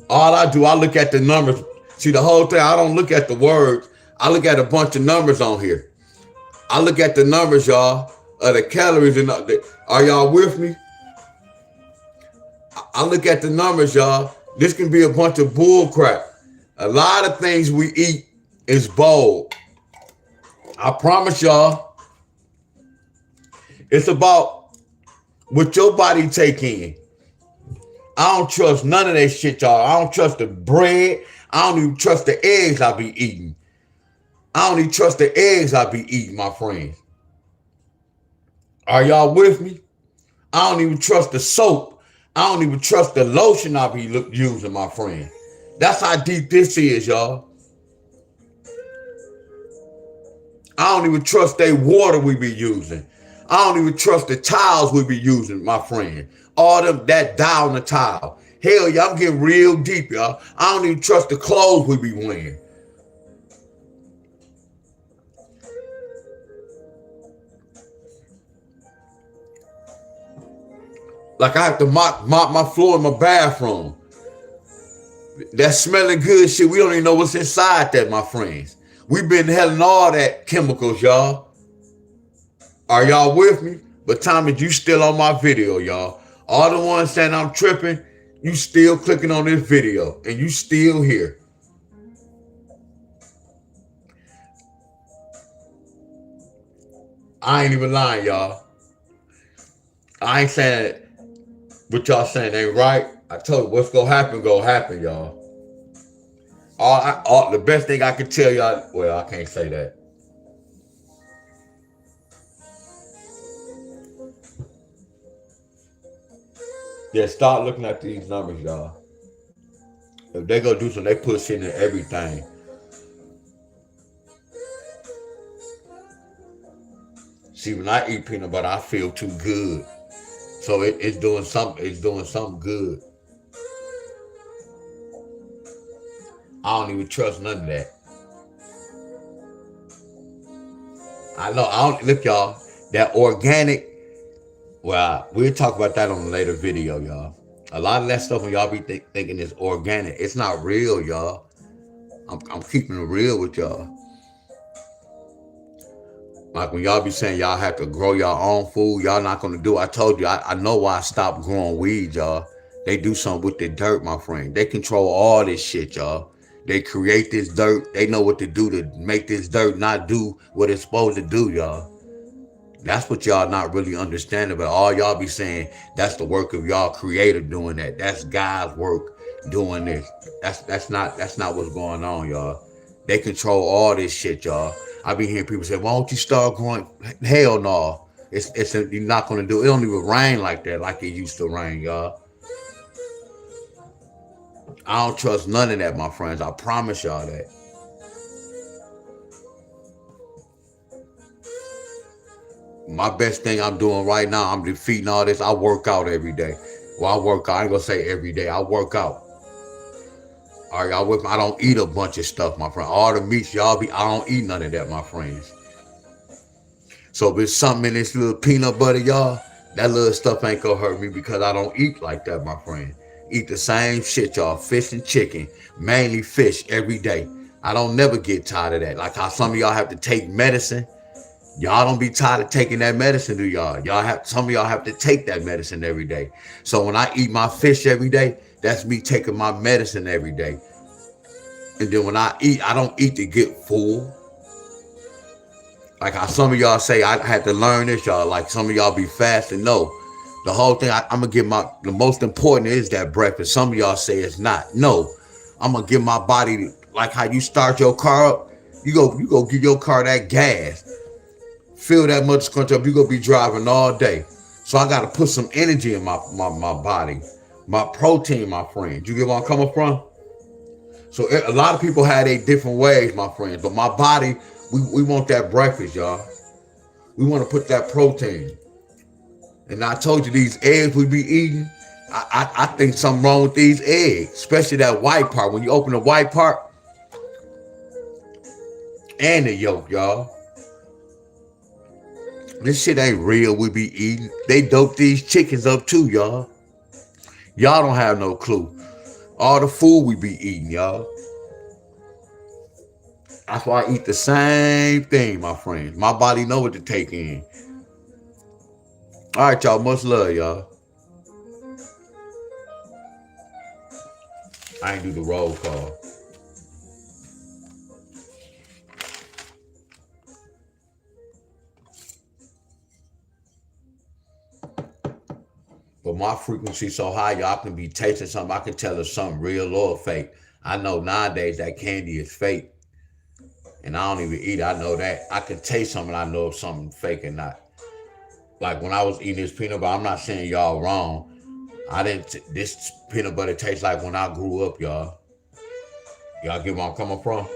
Speaker 1: All I do, I look at the numbers. See, the whole thing, I don't look at the words. I look at a bunch of numbers on here. I look at the numbers, y'all, of the calories. And are y'all with me? I look at the numbers, y'all. This can be a bunch of bull crap. A lot of things we eat is bold. I promise y'all. It's about what your body take in. I don't trust none of that shit, y'all. I don't trust the bread. I don't even trust the eggs I be eating. I don't even trust the eggs I be eating, my friends. Are y'all with me? I don't even trust the soap. I don't even trust the lotion I be using, my friend. That's how deep this is, y'all. I don't even trust that water we be using. I don't even trust the towels we be using, my friend. All them that dye on the towel. Hell, y'all, I'm getting real deep, y'all. I don't even trust the clothes we be wearing. Like I have to mop my floor in my bathroom. That smelling good shit, we don't even know what's inside that, my friends. We've been having all that chemicals, y'all. Are y'all with me? But Tommy, you still on my video, y'all. All the ones saying I'm tripping, you still clicking on this video and you still here. I ain't even lying, y'all. I ain't saying what y'all saying ain't right. I told you what's gonna happen, y'all. The best thing I can tell y'all, well, I can't say that. Yeah, start looking at these numbers, y'all. If they go do something, they put shit in everything. See, when I eat peanut butter, I feel too good. So it's doing something. It's doing something good. I don't even trust none of that. I know. I don't look, y'all. That organic. Well, we'll talk about that on a later video, y'all. A lot of that stuff when y'all be thinking is organic, it's not real, y'all. I'm keeping it real with y'all. Like when y'all be saying y'all have to grow your own food, y'all not gonna do it. I told you, I know why I stopped growing weed, y'all. They do something with the dirt, my friend. They control all this shit, y'all. They create this dirt. They know what to do to make this dirt not do what it's supposed to do, y'all. That's what y'all not really understanding, but all y'all be saying that's the work of y'all creator doing that. That's God's work doing this. That's not what's going on, y'all. They control all this shit, y'all. I be hearing people say, "Why don't you start growing?" Hell no. You're not gonna do it. It don't even rain like that, like it used to rain, y'all. I don't trust none of that, my friends. I promise y'all that. My best thing I'm doing right now, I'm defeating all this. I work out every day. Well, I work out. I ain't gonna say every day. I work out. All right, y'all with me? I don't eat a bunch of stuff, my friend. All the meats y'all be, I don't eat none of that, my friends. So if it's something in this little peanut butter, y'all, that little stuff ain't gonna hurt me because I don't eat like that, my friend. Eat the same shit, y'all. Fish and chicken, mainly fish every day. I don't never get tired of that. Like how some of y'all have to take medicine. Y'all don't be tired of taking that medicine, do y'all? Some of y'all have to take that medicine every day. So when I eat my fish every day, that's me taking my medicine every day. And then when I eat, I don't eat to get full. Like how some of y'all say, I had to learn this, y'all. Like some of y'all be fasting. No, the whole thing, I'm going to give the most important is that breakfast. Some of y'all say it's not. No, I'm going to give my body, like how you start your car up, you go give your car that gas. Fill that much scrunch up, you're going to be driving all day. So I got to put some energy in my body. My protein, my friend. You get where I'm coming from? So a lot of people had their different ways, my friends. But my body, we want that breakfast, y'all. We want to put that protein. And I told you these eggs we be eating, I think something wrong with these eggs, especially that white part. When you open the white part and the yolk, y'all. This shit ain't real we be eating. They dope these chickens up too, y'all. Y'all don't have no clue. All the food we be eating, y'all. That's why I eat the same thing, my friends. My body know what to take in. All right, y'all. Much love, y'all. I ain't do the roll call. But my frequency so high, y'all can be tasting something. I can tell if something real or fake. I know nowadays that candy is fake. And I don't even eat it. I know that. I can taste something. I know if something fake or not. Like when I was eating this peanut butter, I'm not saying y'all wrong. This peanut butter tastes like when I grew up, y'all. Y'all get where I'm coming from?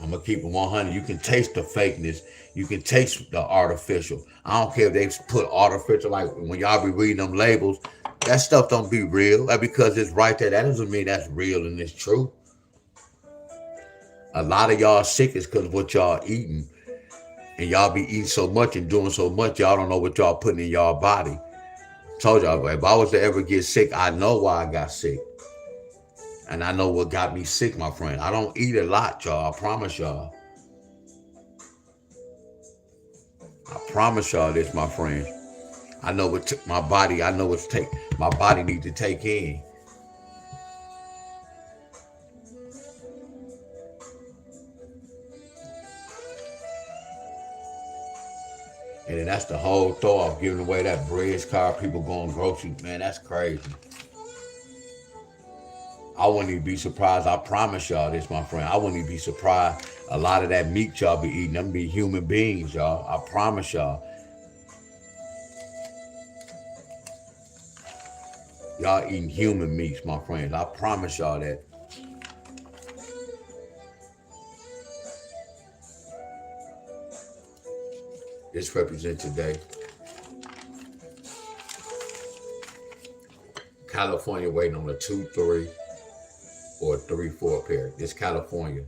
Speaker 1: I'm going to keep it 100. You can taste the fakeness. You can taste the artificial. I don't care if they put artificial, like when y'all be reading them labels, that stuff don't be real. That because it's right there, that doesn't mean that's real and it's true. A lot of y'all sick is because of what y'all eating. And y'all be eating so much and doing so much, y'all don't know what y'all putting in y'all body. Told y'all, if I was to ever get sick, I know why I got sick. And I know what got me sick, my friend. I don't eat a lot, y'all. I promise y'all. I promise y'all this, my friend. I know what my body, I know what's my body need to take in. And then that's the whole throw off, giving away that bridge card, people going groceries. Man, that's crazy. I wouldn't even be surprised. I promise y'all this, my friend. I wouldn't even be surprised. A lot of that meat y'all be eating, them be human beings, y'all. I promise y'all. Y'all eating human meats, my friends. I promise y'all that. This represents today. California waiting on a 2-3 or a 3-4 pair. This California.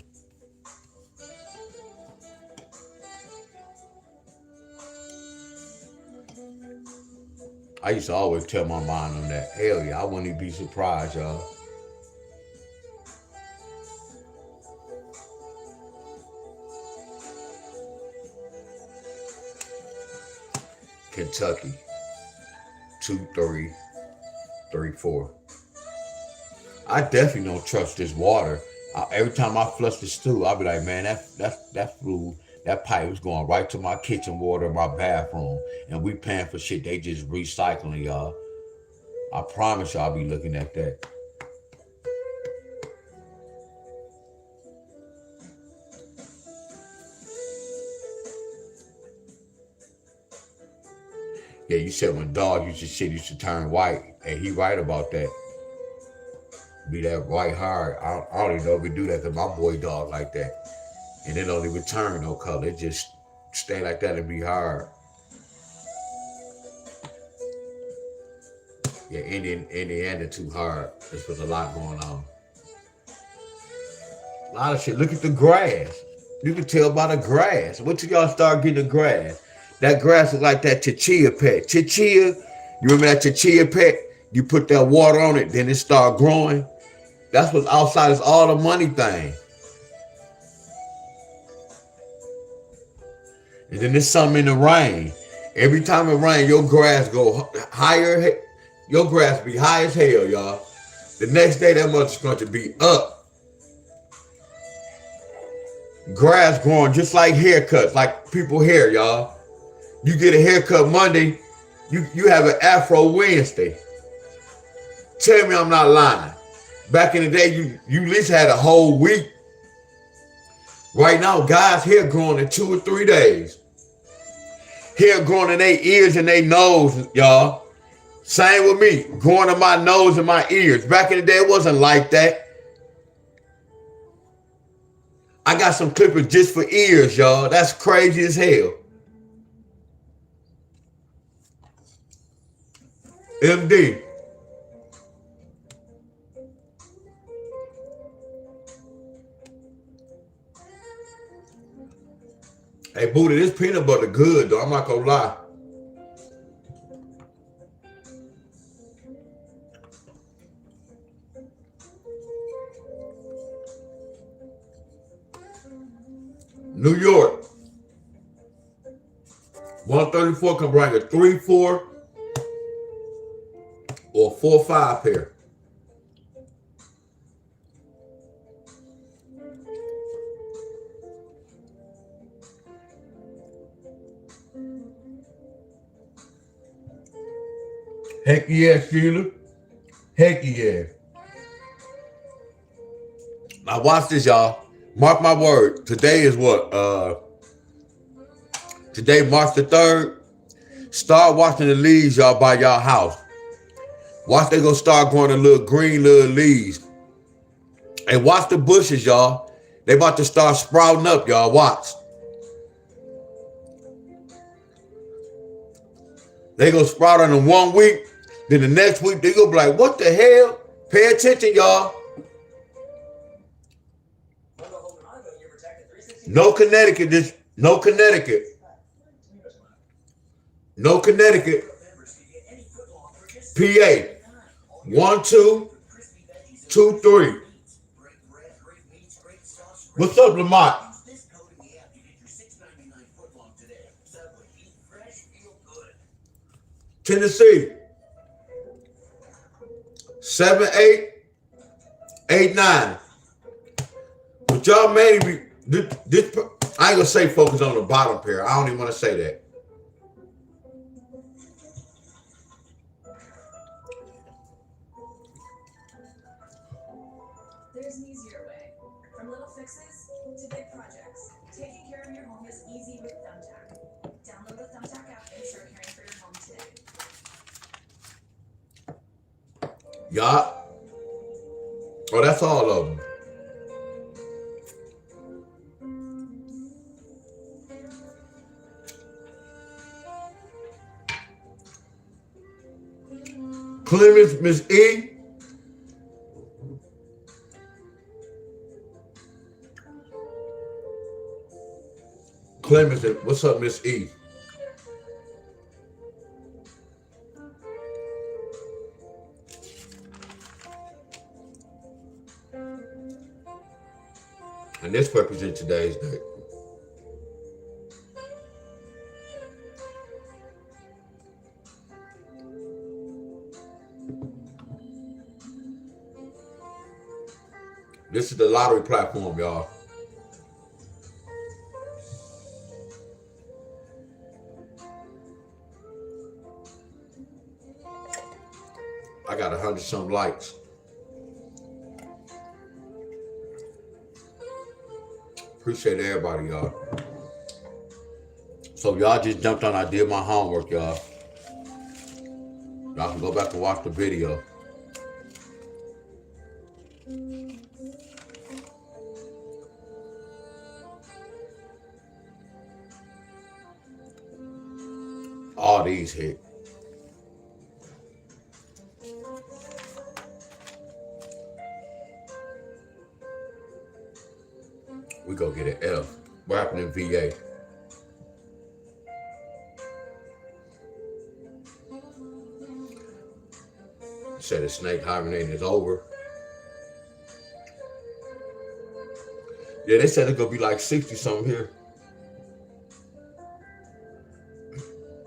Speaker 1: I used to always tell my mind on that. Hell yeah, I wouldn't even be surprised, y'all. Kentucky, 2-3, 3-4. I definitely don't trust this water. Every time I flush the stool, I'll be like, man, that food, that pipe is going right to my kitchen water in my bathroom. And we paying for shit they just recycling, y'all. I promise y'all I'll be looking at that. Yeah, you said when dog used to turn white. And he right about that. Be that white hard. I don't even know if we do that because my boy dog like that. And it don't even turn no color. It just stay like that and be hard. Yeah, Indiana too hard. This was a lot going on. A lot of shit. Look at the grass. You can tell by the grass. Wait till y'all start getting the grass. That grass is like that chichilla pet. Chichilla, you remember that chichilla pet? You put that water on it, then it start growing. That's what's outside is all the money thing. And then there's something in the rain. Every time it rains, your grass go higher. Your grass be high as hell, y'all. The next day, that mother's going to be up. Grass growing just like haircuts, like people hair, y'all. You get a haircut Monday, you have an afro Wednesday. Tell me I'm not lying. Back in the day, you at least had a whole week. Right now, guys' hair growing in 2 or 3 days. Hair growing in their ears and their nose, y'all. Same with me, growing in my nose and my ears. Back in the day, it wasn't like that. I got some clippers just for ears, y'all. That's crazy as hell. MD. Hey, Booty, this peanut butter good, though. I'm not gonna lie. New York. 134 can bring a 3-4 or 4-5 pair. Heck yeah, Sheila. Heck yeah. Now watch this, y'all. Mark my word. Today is what? Today, March the 3rd. Start watching the leaves, y'all, by y'all house. Watch they gonna start growing the little green little leaves. And watch the bushes, y'all. They about to start sprouting up, y'all. Watch. They gonna sprout on in 1 week. Then the next week, they gonna be like, what the hell? Pay attention, y'all. No Connecticut. No Connecticut. No Connecticut. PA. 1, 2, 2, 3. What's up, Lamont? Tennessee. 7, 8, 8, 9. But y'all maybe this I ain't gonna say focus on the bottom pair. I don't even want to say that.
Speaker 3: There's an easier way. From little fixes to big projects, taking care of your home is easy with Thumbtack. Download the Thumbtack app and start caring for your home today.
Speaker 1: Y'all. Oh, that's all of them. Clemens, Miss E. Clemens, what's up, Miss E? And this represents today's date. This is the lottery platform, y'all. I got 100-some likes. Appreciate everybody, y'all. So y'all just jumped on. I did my homework, y'all. Y'all can go back and watch the video. All these hit. We go get an F. What happened in VA? Said the snake hibernating is over. Yeah, they said it's gonna be like 60 something here.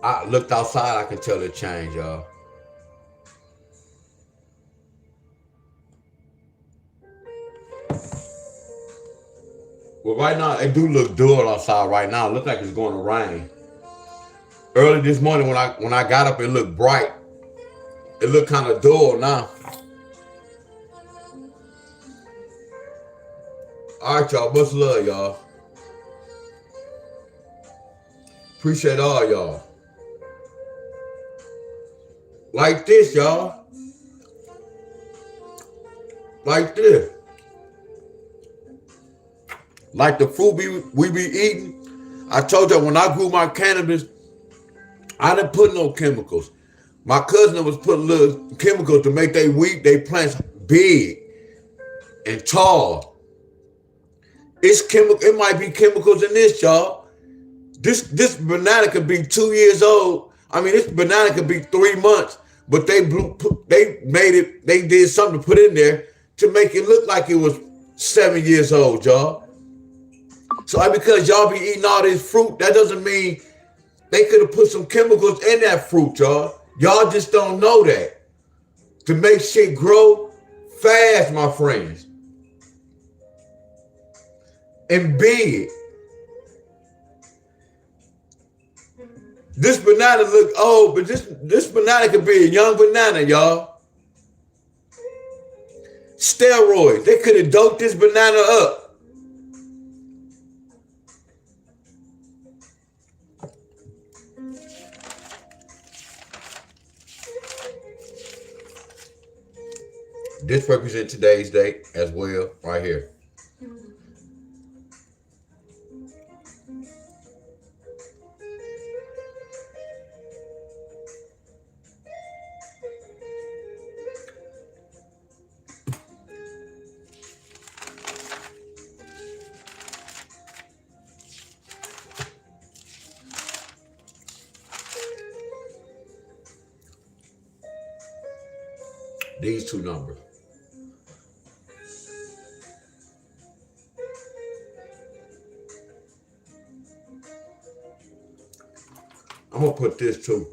Speaker 1: I looked outside, I can tell it changed, y'all. Well, right now, it do look dull outside right now. It looks like it's going to rain. Early this morning when I got up, it looked bright. It looked kind of dull now. All right, y'all. Much love, y'all. Appreciate all y'all. Like this, y'all. Like this. Like the fruit we be eating. I told y'all when I grew my cannabis, I didn't put no chemicals. My cousin was putting little chemicals to make they plants big and tall. It's chemical. It might be chemicals in this, y'all. This banana could be 2 years old. I mean, this banana could be 3 months, but they made it. They did something to put in there to make it look like it was 7 years old, y'all. So because y'all be eating all this fruit, that doesn't mean they could have put some chemicals in that fruit, y'all. Y'all just don't know that. To make shit grow fast, my friends. And big. This banana look old, but this banana could be a young banana, y'all. Steroids. They could have doped this banana up. This represents today's date as well, right here. These two numbers. I'm going to put this too.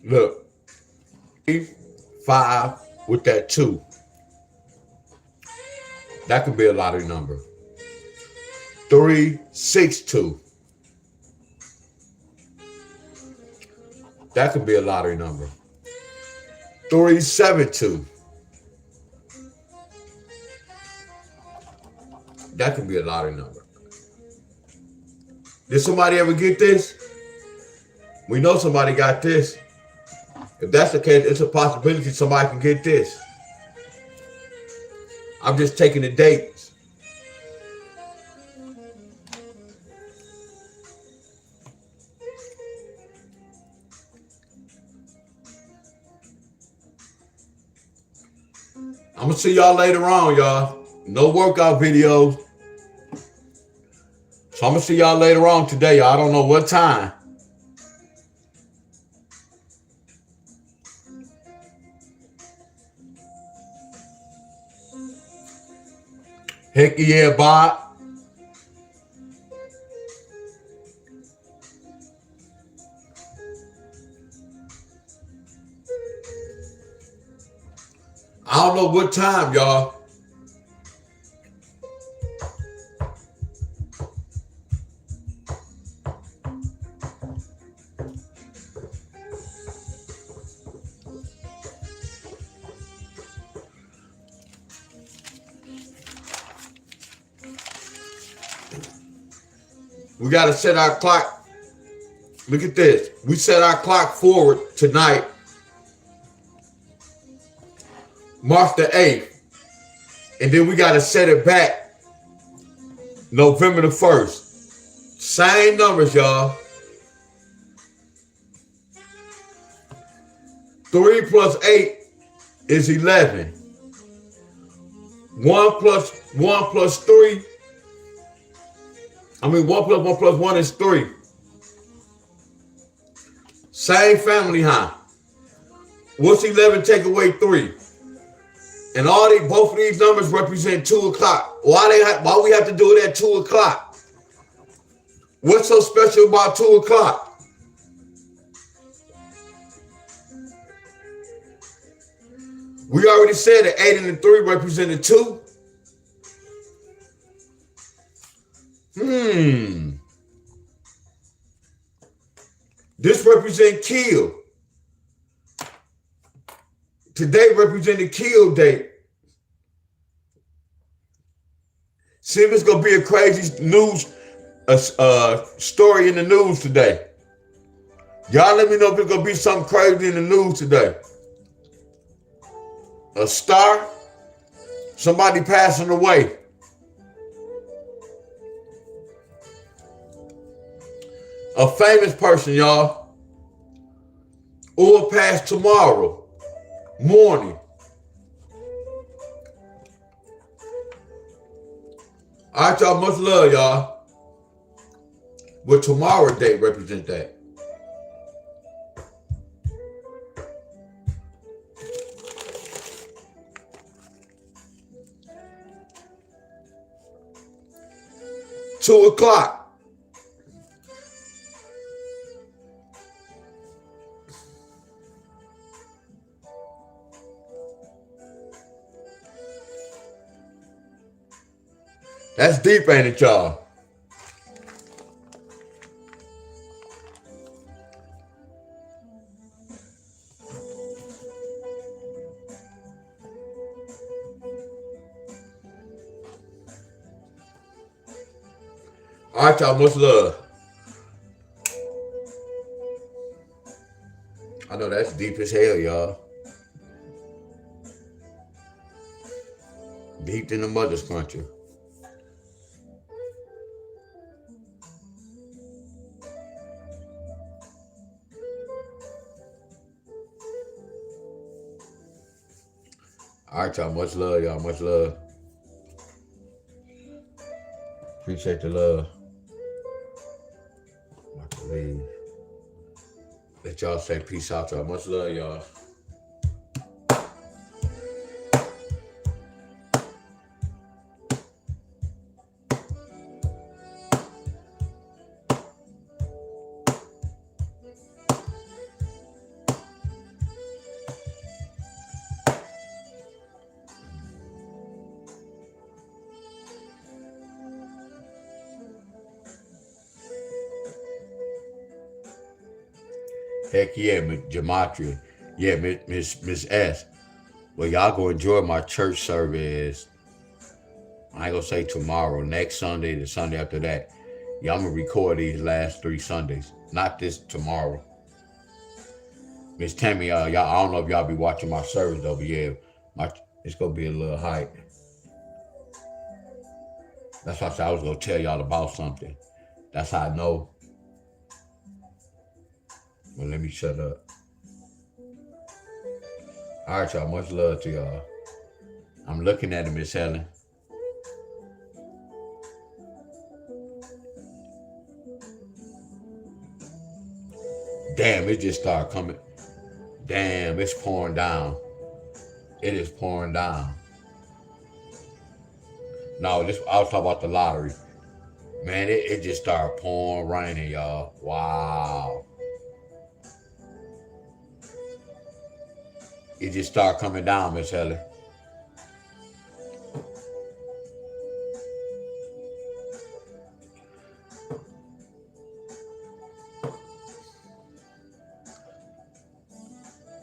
Speaker 1: Look, 5 with that 2. That could be a lottery number. 362. That could be a lottery number. 372. That could be a lottery number. Did somebody ever get this? We know somebody got this. If that's the case, it's a possibility somebody can get this. I'm just taking the dates. I'm going to see y'all later on, y'all. No workout videos. So I'm going to see y'all later on today. I don't know what time. Heck yeah, Bob. I don't know what time, y'all. We got to set our clock. Look at this. We set our clock forward tonight, March the 8th. And then we got to set it back November the 1st. Same numbers, y'all. 3 plus 8 is 11. 1 plus 3. I mean, 1 plus 1 is 3. Same family, huh? What's 11 take away 3? And both of these numbers represent 2 o'clock. Why we have to do it at 2 o'clock? What's so special about 2 o'clock? We already said that 8 and the 3 represented 2. This represents kill. Today represented kill date. See if it's gonna be a crazy news story in the news today. Y'all let me know if it's gonna be something crazy in the news today. A star, somebody passing away. A famous person, y'all. Or pass tomorrow morning. All right, y'all, much love, y'all. What tomorrow date represent that? Two o'clock. That's deep, ain't it, y'all? All right, y'all, much love. I know that's deep as hell, y'all. Deep in the mother's country. All right, y'all, much love, y'all, much love. Appreciate the love. I'm about to leave. Let y'all say peace out, y'all. Much love, y'all. Heck yeah, Gematria. Yeah, Miss S. Well, y'all go enjoy my church service. I ain't gonna say tomorrow, next Sunday, the Sunday after that. Yeah, I'm gonna record these last 3 Sundays. Not this tomorrow. Miss Tammy, y'all, I don't know if y'all be watching my service though, but yeah, it's gonna be a little hype. That's why I said I was gonna tell y'all about something. That's how I know. Well, let me shut up. All right, y'all. Much love to y'all. I'm looking at it, Miss Helen. Damn, it just started coming. Damn, it's pouring down. It is pouring down. No, I was talking about the lottery. Man, it just started pouring, raining, y'all. Wow. It just started coming down, Miss Helen.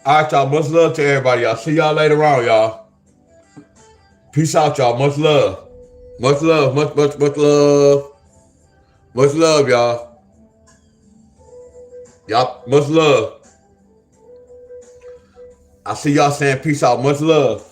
Speaker 1: All right, y'all. Much love to everybody, y'all. See y'all later on, y'all. Peace out, y'all. Much love. Much love. Much love. Much love, y'all. Y'all, much love. I see y'all saying peace out. Much love.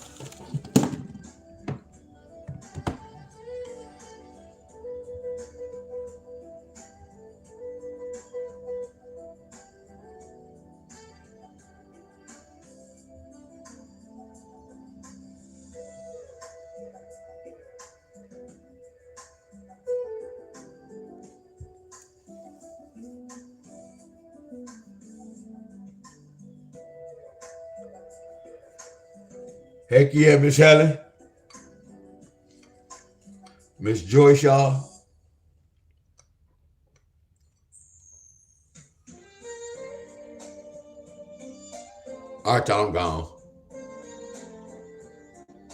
Speaker 1: Heck yeah, Miss Helen. Miss Joyce, y'all. All right, y'all, I'm gone.